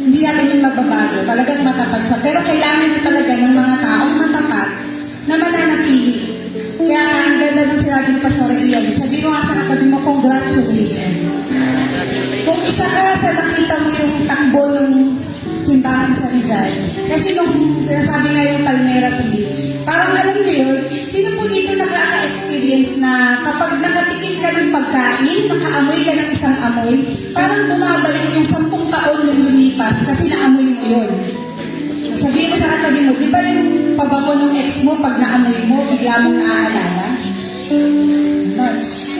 Hindi natin yung magbabago. Talagang matapat siya. Pero kailangan na talaga ng mga taong matapat na mananatili. Kaya nga, ang ganda ng sinabi ni Pastor Ian. Sabi mo nga sa katabi mo, congratulations. Kung isa ka sa nakita mo yung takbo ng simbahan sa Rizal, kasi nung sinasabi nga yung Palmera Tree, parang alam niyo yun, sino po dito nakaka-experience na kapag nakatikim ka ng pagkain, nakaamoy ka ng isang amoy, parang bumabalik yung 10 taon nung lumipas kasi naamoy mo yun. Sabihin mo sa katabi mo, di ba yung pabango ng ex mo, pag naamoy mo, bigla mong naaalala?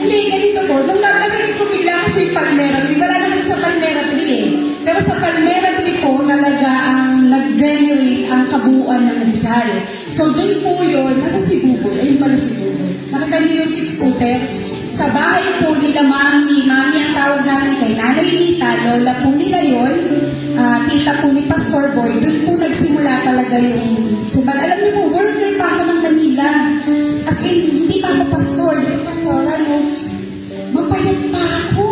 Hindi, ganito po. Nung nagagaling ko bigla kasi yung Palmera Tree, wala na kasi sa Palmera Tree eh. Pero sa Palmera Tree po, talaga ang nag-generate ang kabuuan ng Rizal. So dun po yun, nasa si Buboy, ayun pala si Buboy. Nakita niyo yung 6-footer? Sa bahay po nila Mami ang tawag namin kay Nanay Nita, lola po nila yun, tita po ni Pastor Boy, dun po nagsimula talaga yung simbahan. Alam niyo po, worker pa ako ng Manila. As in, hindi pa ako pastor, hindi pa pastoran, no? Mapayat pa ako.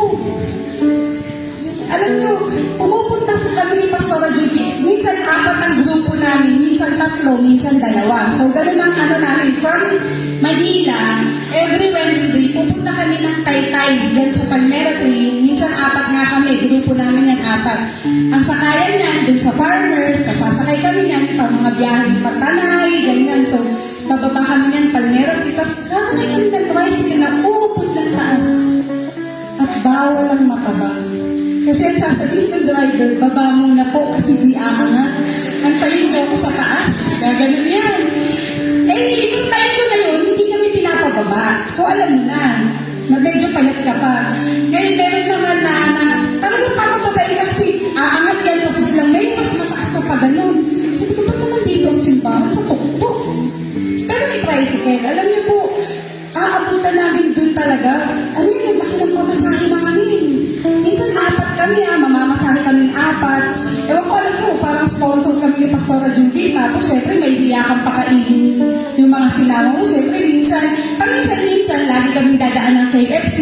Alam niyo, pumupunta sa kami ni Pastora Judy, minsan 4 ang grupo namin, minsan 3, minsan 2. So, ganun ang namin, from Manila, every Wednesday, pupunta kami ng Taytay, dyan sa Palmera Tree. Minsan 4 nga kami, grupo namin yan 4. Ang sakayan yan, dun sa farmers, kasasakay kami yan, pa mga biyaheng patanay, ganyan. So, bababa kami yan, Palmera Tree, tapos sasakay kami ng tricycle na uupod ng taas. At bawal ang matabang. Kasi ang sasabihin ng driver, baba muna po kasi di aangat. Antayin mo ako sa taas. Gaganon yan. Eh, itong time ko na yun, hindi kami pinapababa. So, alam mo na. Pero may tricycle. Alam niyo po, aabutan namin dun talaga. Ano yun, naglaki ng pamasahe namin. Minsan 4 kami mamamasahe kaming 4. Ewan ko, alam ko, parang sponsor kami ni Pastora Judy. Tapos syempre may hiyakan pakainin yung mga sinama mo. Syempre paminsan, lagi kaming dadaan ng KFC.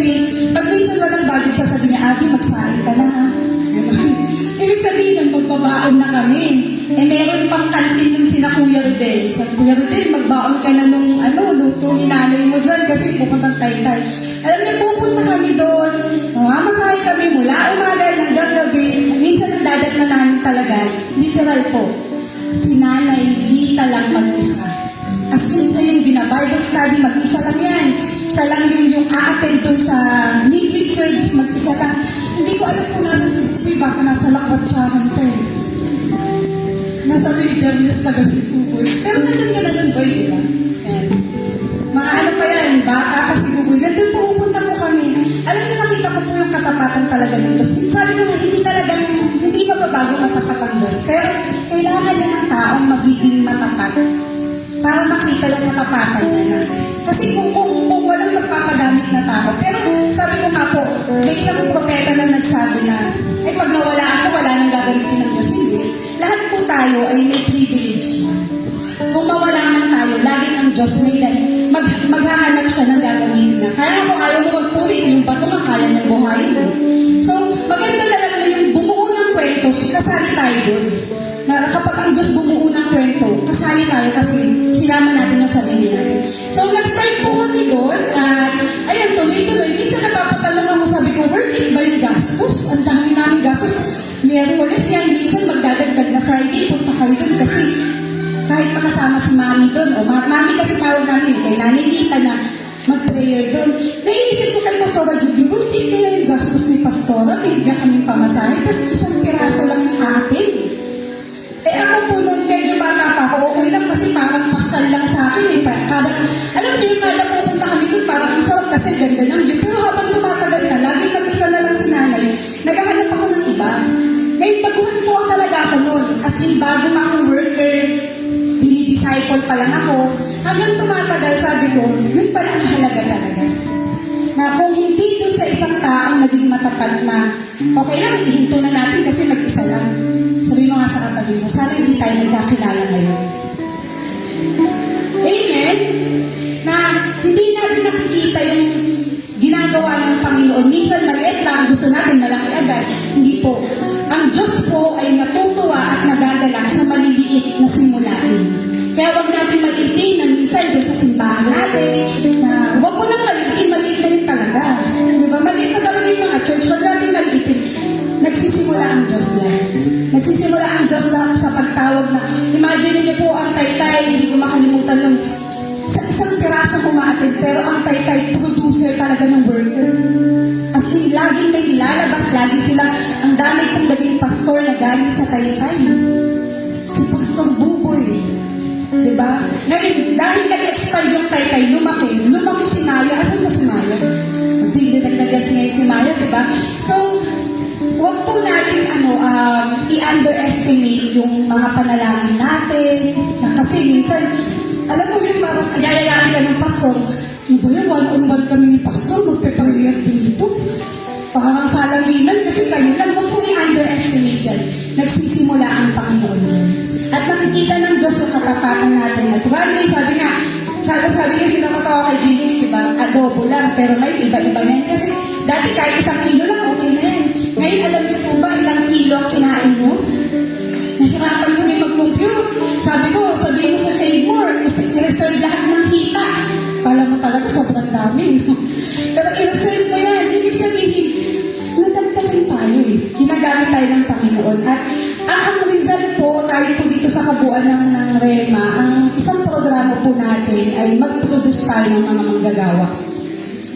Pag minsan walang budget, sasabi niya, Ate, magsahin ka na ha. Ganun. Ibig sabihin nun, magbabaon na kami. Meron pang kantin nun sina Kuya Rodel. Sabi, Kuya Rodel, magbaon ka na nung luto ni nanay mo dyan kasi pupuntang Taytay. Alam niyo, pupunta kami doon. Mamamasahe kami mula umaga hanggang gabi. Minsan ang dadat na namin talaga, literal po, si Nanay Lita lang mag-isa. As in, siya yung bina-Bible study, mag-isa lang yan. Siya lang yung a-attend doon sa midweek service, mag-isa lang. Hindi ko alam kung nasa si Buboy, baka nasa lakwat siya kanto. Nasa wilderness taga si Buboy. Pero nandun ka na doon, boy, di ba? Yan. Mga ano pa yan, bata pa si Buboy. Nandun pupunta po kami. Alam niyo, nakita ko po yung katapatan talaga ng Diyos. Sabi ko nga, hindi mababago matapat ang Diyos. Pero kailangan niya ng taong magiging matapat para makita yung katapatan niya na. Kasi kung walang magpapagamit na tao. Pero sabi ko nga po, may isang propeta na nagsabi na, ay pag nawala ako, wala nang gagamitin ng Diyos. Hindi. Lahat po tayo ay may privilege na. Kung mawala man tayo, laging ang Diyos may maghahanap siya ng gagamitin na. Kaya kung ayaw mo magpuri, yung bato nga kaya ng buhayin mo. So, maganda na lang na yung bumuo ng kwento, kasali tayo doon. Na kapag ang Diyos bumuo ng kwento, kasali tayo kasi sinama natin ang sarili natin. So, nag-start po kami doon at ayan, tuloy-tuloy. Minsan napapatanong ako, sabi ko, worth it ba yung gastos? Ang dami namin gastos. Miyerkules yan, minsan magdadagdag na Friday, punta kayo doon kasi kahit makasama si Mami doon, o Mami kasi tawag namin, kay Nanay Lita na mag-prayer doon. Naiisip ko kay Pastora Judy, worth it kaya yung gastos ni Pastora, bigyan kaming pamasahe, tapos isang piraso lang yung atin. Ako po nung medyo bata pa ako, okay lang kasi parang pasyal lang sa akin eh. Alam niyo, kada pupunta kami doon, parang ang sarap kasi ganda ng view. Pero habang tumatagal na, lagi mag-isa na lang si nanay, naghahanap ako ng iba. Ngayon, baguhan po talaga ako noon. As in, bago na akong worker, disciple pa lang ako. Hanggang tumatagal, sabi ko, yun pala ang halaga talaga. Na kung hindi dun sa isang taong naging matapat na, okay lang, ihinto na natin kasi nag-isa lang. Sabi mo nga sa katabi mo, sana hindi tayo nagkakilala ngayon. Amen? Na hindi natin nakikita yung ginagawa ng Panginoon. Minsan maliit lang, gusto natin malaki agad. Hindi po. Ang Diyos po ay natutuwa at nagagalak sa maliliit na simulain. Kaya wag natin maliitin na minsan doon sa simbahan natin, na wag mo nang maliitin, maliit na rin talaga. Diba? Maliit na talaga yung mga church, wag natin maliitin. Nagsisimula ang Diyos lang. Nagsisimula ang Diyos lang sa pagtawag na, imagine niyo po ang Taytay, hindi ko makalimutan nung sa isang piraso kumaatin, pero ang Taytay, producer talaga ng worker. As in, laging may nilalabas, lagi silang, ang dami pong naging pastor na galing sa Taytay. Si Pastor Buboy. Diba? Ngayon, dahil nag-expand yung Taytay, lumaki si Maya. Asan ba si Maya? Hindi nagdagan ngayon si Maya, diba? So, huwag po natin i-underestimate yung mga panalangin natin. Na kasi minsan, alam mo yung parang ayayayaan ka ng pastor, ano ba yun, one-on-one kami ni pastor, magpe-prayer dito. Parang salaminan kasi kayo lang. Huwag po i-underestimate yan. Nagsisimula ang Panginoon dyan. At nakikita ng Diyos yung katapatan natin. At one day, sabi niya, hindi na matawa kay Jimmy, diba? Adobo lang, pero ngayon, iba-iba na yan. Kasi dati kahit 1 kilo lang, okay na yan. Ngayon, alam niyo po ba, ilang kilo ang kinain mo? Nahirapan kami mag-compute. Sabi mo sa Save More, i-reserve lahat ng hita. Kala mo talaga, sobrang dami. No? Pero i-reserve mo yan. Ibig sabihin, nadagdagan tayo eh. Ginagamit tayo ng Panginoon. At ang result po, tayo po dito sa kabuuan ng Rema, ang isang programa po natin ay mag-produce tayo ng mga manggagawa.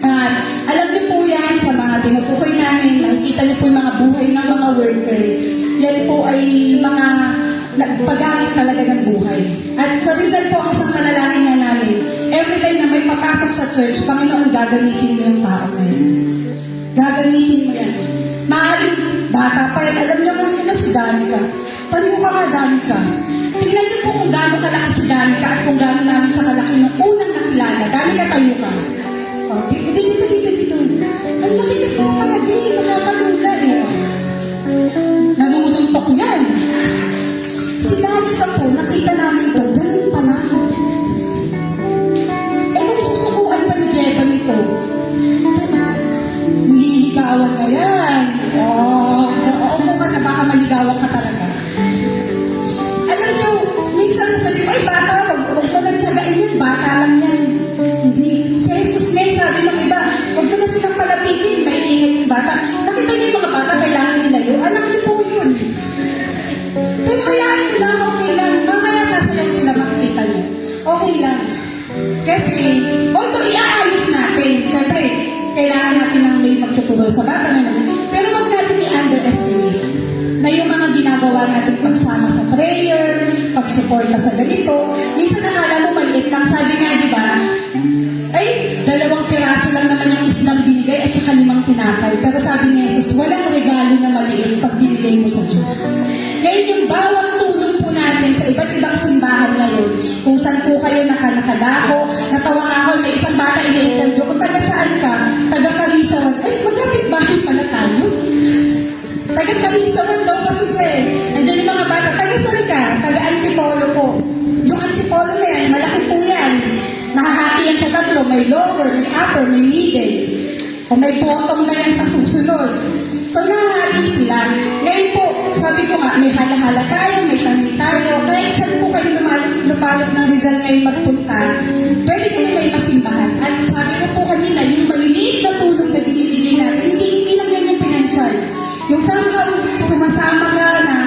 At alam niyo po yan sa mga tinutukoy namin, nakikita niyo po yung mga buhay ng mga worker. Yan po ay mga nagpagamit talaga ng buhay. At sa result po, ang isang manalangin na namin, every time na may papasok sa church, Panginoon, gagamitin mo yung tao na yan. Gagamitin mo yan. Maaaring bata pa yan. Alam niyo kasi na si Danica. Tanong ka nga, Danica. tingnan niyo po kung gaano kalaki si Danica at kung gaano namin siya kalaki nung unang nakilala. Danica, tayo ka. O, dito. Ang laki kasi ng kalagi, nakakatula eh. Nanununtok yan. Si Danica po, nakita namin po, ganun pa lang. Eh kung susukuan pa ni Jeba nito, nililigawan na yan. Oo ka na, baka maligawan ka talaga. Alam niyo, minsan sabi mo, ay bata, wag ko nang tiyagain yan, bata lang yan. Hindi. Si Jesus nga, sabi ng iba, wag mo na silang palapitin, maingay yung bata. Nakita niyo yung mga bata, kailangan nilayo. Anak niyo po yun. Pero hayaan niyo lang, okay lang. Mamaya sasayaw sila, makikita niyo. Okay lang. Kasi, although iaayos natin, syempre, kailangan natin ng may magtuturo sa bata naman. Pero wag natin i-underestimate na yung mga ginagawa natin pagsama sa prayer, pagsuporta sa ganito. Minsan nakala mo maliit lang. Sabi nga, di ba, ay, 2 piraso lang naman yung islang binigay at saka 5 tinapay. Pero sabi ni Jesus, walang regalo na maliit pag binigay mo sa Diyos. Ngayon yung bawat tulong po natin sa iba't ibang simbahan ngayon, kung saan po kayo nakadako, natawa nga ako, may isang bata ina-interview, kung taga saan ka, taga Karisawan, ay, magkapit bahay pala tayo. Taga Karisawan daw kasi siya eh. Nandiyan yung mga bata, taga saan ka? Taga Antipolo po. Yung Antipolo na yan, malaki po yan. Nakahati yan sa 3, may lower, may upper, may middle. O may bottom na yan sa susunod. So, nakahati sila. Ngayon po, sabi ko nga, may halahala tayo, may tanay tayo. Kahit saan po kayo lupalot ng Rizal ngayon magpunta, pwede kayo may masimbahan. At sabi ko po kanina, yung maliliit na tulong na binibigay natin, hindi lang yan yung financial. Yung somehow, sumasama ka na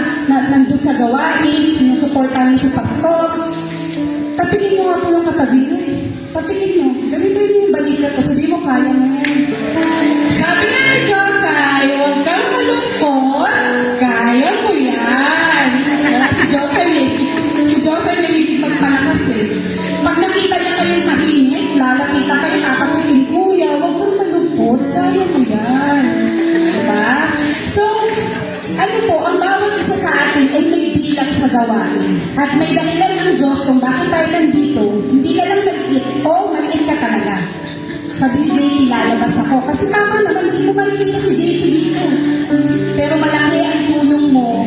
nandun sa gawain, sinusuportahan mo si pastor, tapigin mo nga po yung katabi mo. Tapigin mo. Ganito yung balikat ko. Sabi mo, kaya mo yan. Sabi nga ni Diyos, ay, huwag kang malungkot. Kaya mo yan. Si Diyos ay nalilig magpalakas eh. Pag nakita niya kayong tahimik, lalapitan kayo, tatapitin, kuya, huwag kang malungkot. Kaya mo yan. Diba? So, ano po, ang bawat isa sa atin ay may bilang sa gawain. At may dahilan ng Diyos kung bakit tayo nandito. Hindi ka lang maliit. Oo, maliit ka talaga. Sabi ni JP, lalabas ako. Kasi tama naman, hindi mo makikita si JP dito. Pero malaki ang tulong mo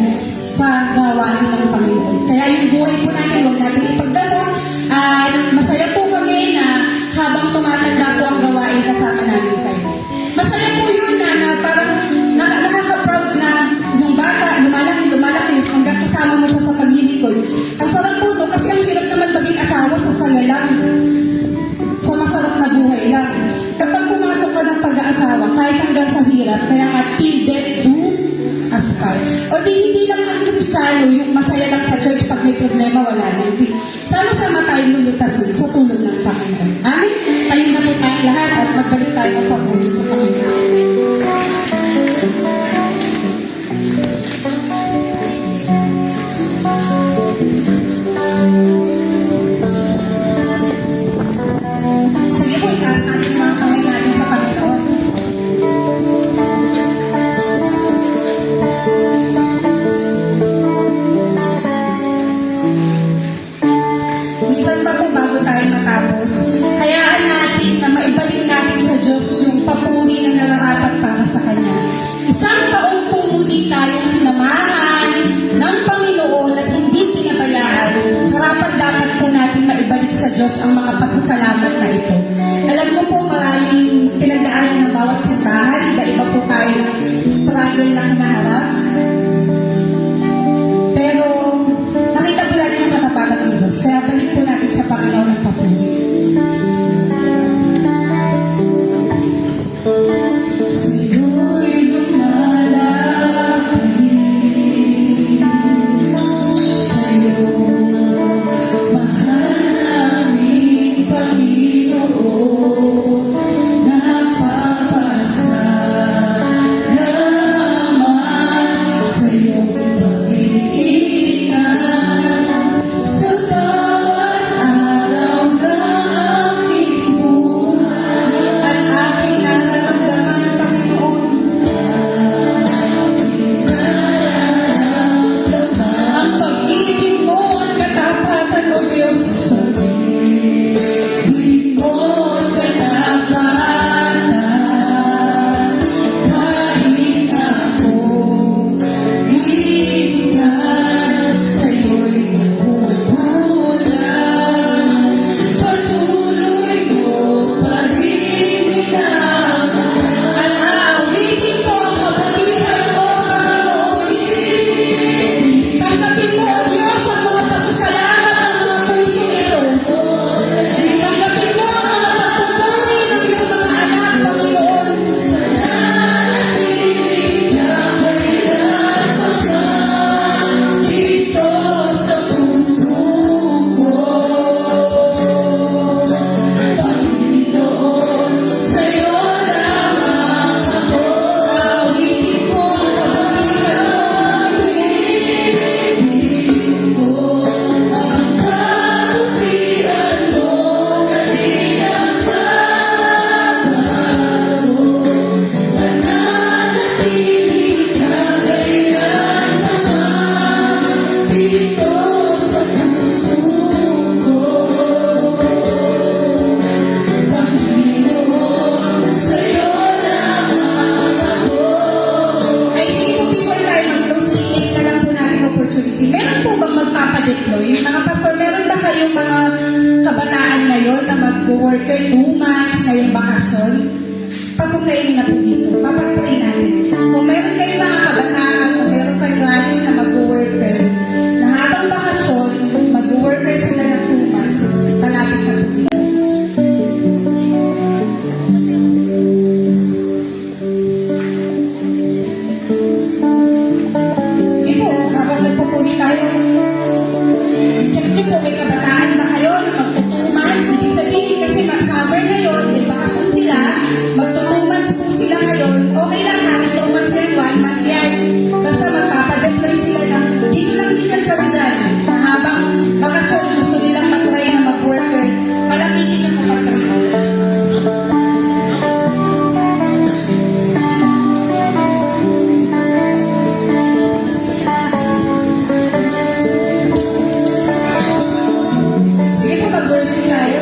sa gawain ng Panginoon. Kaya yung buhay po natin, huwag natin ipagdamot. At masaya po kami na habang tumatanda po ang gawain, kasama namin kayo. Masaya po yun na parang nakaka-proud na yung bata, lumalaki, hanggang kasama mo siya sa paglilingkod. Ang sarap po to, kasi ang hirap naman maging asawa sa saya lang. Sa masarap na buhay lang. Kapag pumasok ka ng pag-aasawa, kahit hanggang sa hirap, kaya nga, till death do us part. O hindi lang ang Kristiyano, yung masaya lang sa church, pag may problema, wala na. Hindi. Sama-sama tayong lulutasin sa tulong ng Panginoon. Amen? Tayo na po tayong lahat at magbalik tayo ng papuri sa Panginoon. Sige po, itaas natin mga kamay natin sa Panginoon. Minsan pa po bago tayo matapos, hayaan natin na maibalik natin sa Diyos yung papuri na nararapat para sa Kanya. Isang taon po muli tayong sinamahan ng Panginoon at hindi pinabayaan. Karapat-dapat po natin maibalik sa Diyos ang mga pasasalamat na ito. Alam ko po maraming pinagdaanan ng bawat simbahan. Iba-iba po tayo ng struggle na kinaharap. Pero nakita po natin ang katapanan ng Diyos. Kaya balik po natin sa Panginoon ang papuri. Sa'yo'y lumalapit, sa'yo mahal naming Panginoon, napapasalamat sa iyong pag-iingat sa bawat araw na aking buhay at aking nararamdaman, Panginoon. Ang pag-ibig mo at mag-worker 2 months ngayong bakasyon, papuntayin na po dito. Papag-pray natin. Kung meron kayong mga kabataan, kung meron kayong lalo na mag-worker, na habang bakasyon, mag-worker sila ng 2 months, palapit na po dito. Sige po, habang nagpupuri tayo, check nyo po, may kabataan ba kayo na magto 2 months? Ibig sabihin kasi summer ngayon, may bakasyon sila, magto 2 months po sila ngayon, okay lang ha, 2 months na yan, 1 month yan. Basta magpapadeploy sila ng, dito lang din yan sa Rizal, na habang bakasyon, gusto nilang matry na mag-worker, palapitin na mag-try. Sige po, mag-worship tayo.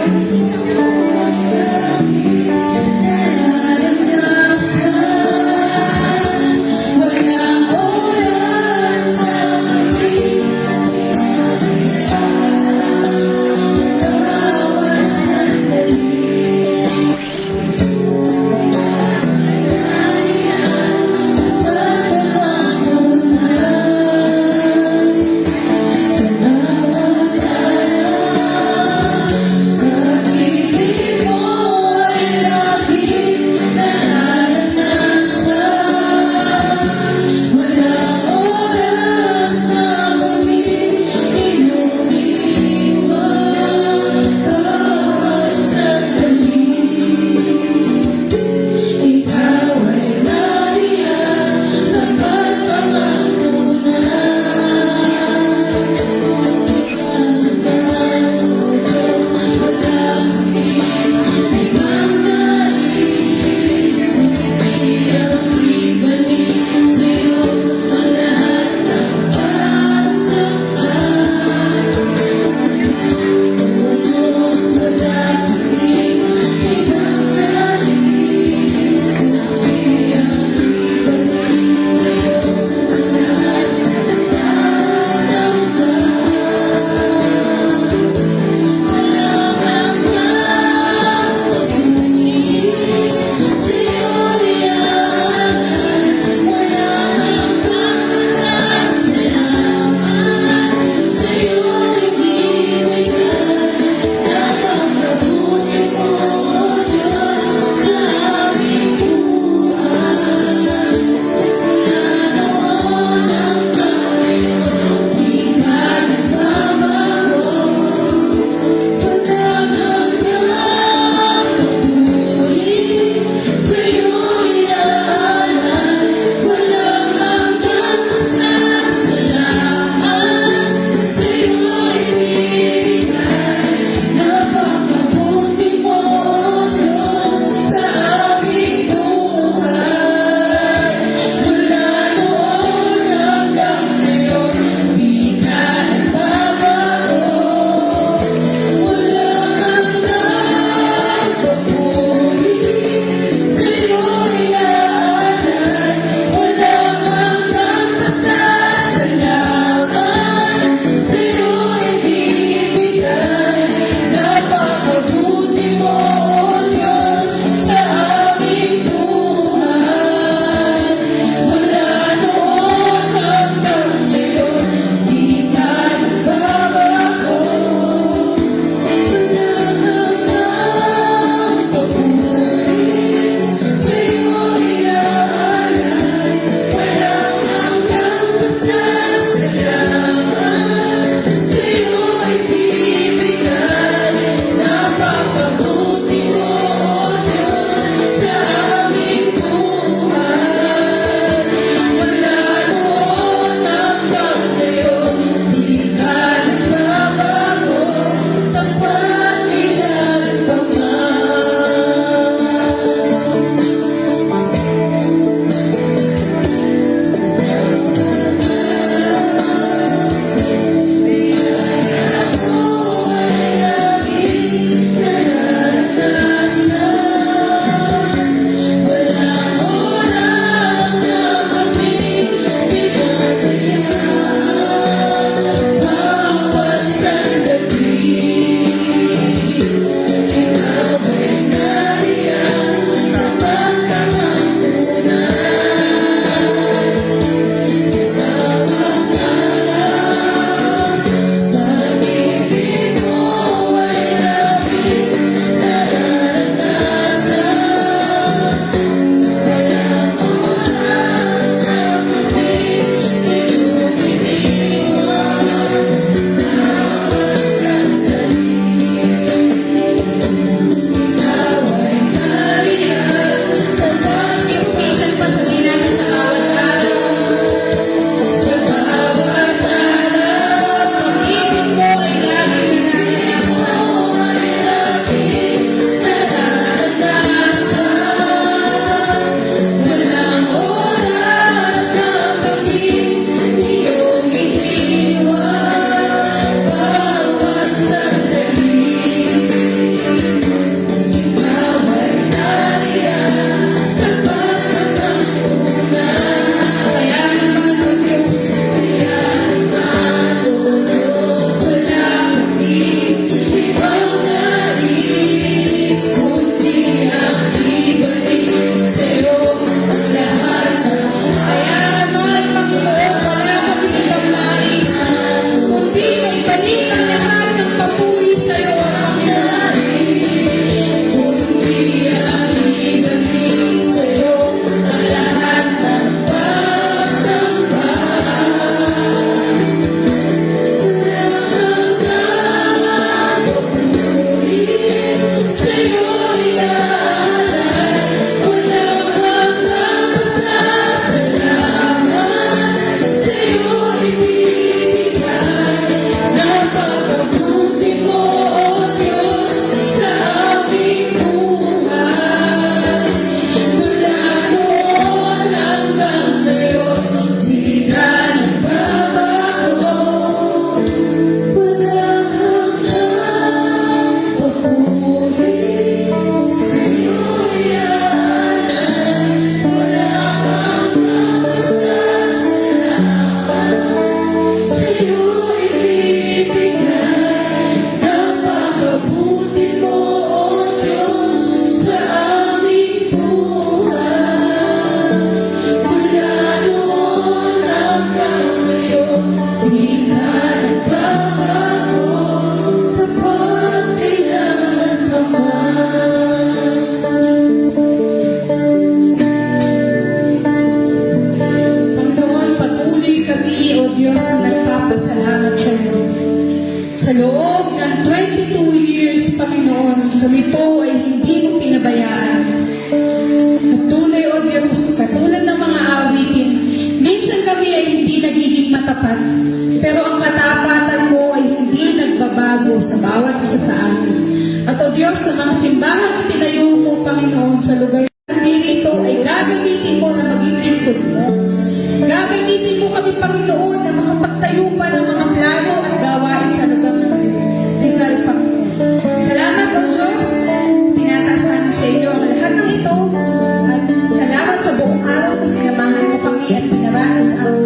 kami po ay hindi mo pinabayaan. At tunay, O Diyos, katulad ng mga awitin, minsan kami ay hindi nagiging matapat, pero ang katapatan mo ay hindi nagbabago sa bawat isa sa amin. At O Diyos, sa mga simbahan na tinayo mo, Panginoon, sa lugar hindi rito ay gagamitin mo na maging lingkod mo. Gagamitin mo kami, Panginoon, na mga pagtayo pa ng mga plano at gawain sa lugar ng Rizal, Panginoon. Salamat, O Diyos. Tinataas namin sa iyo ang lahat ng ito. At salamat sa buong araw na sinamahan mo kami at pinaranas ang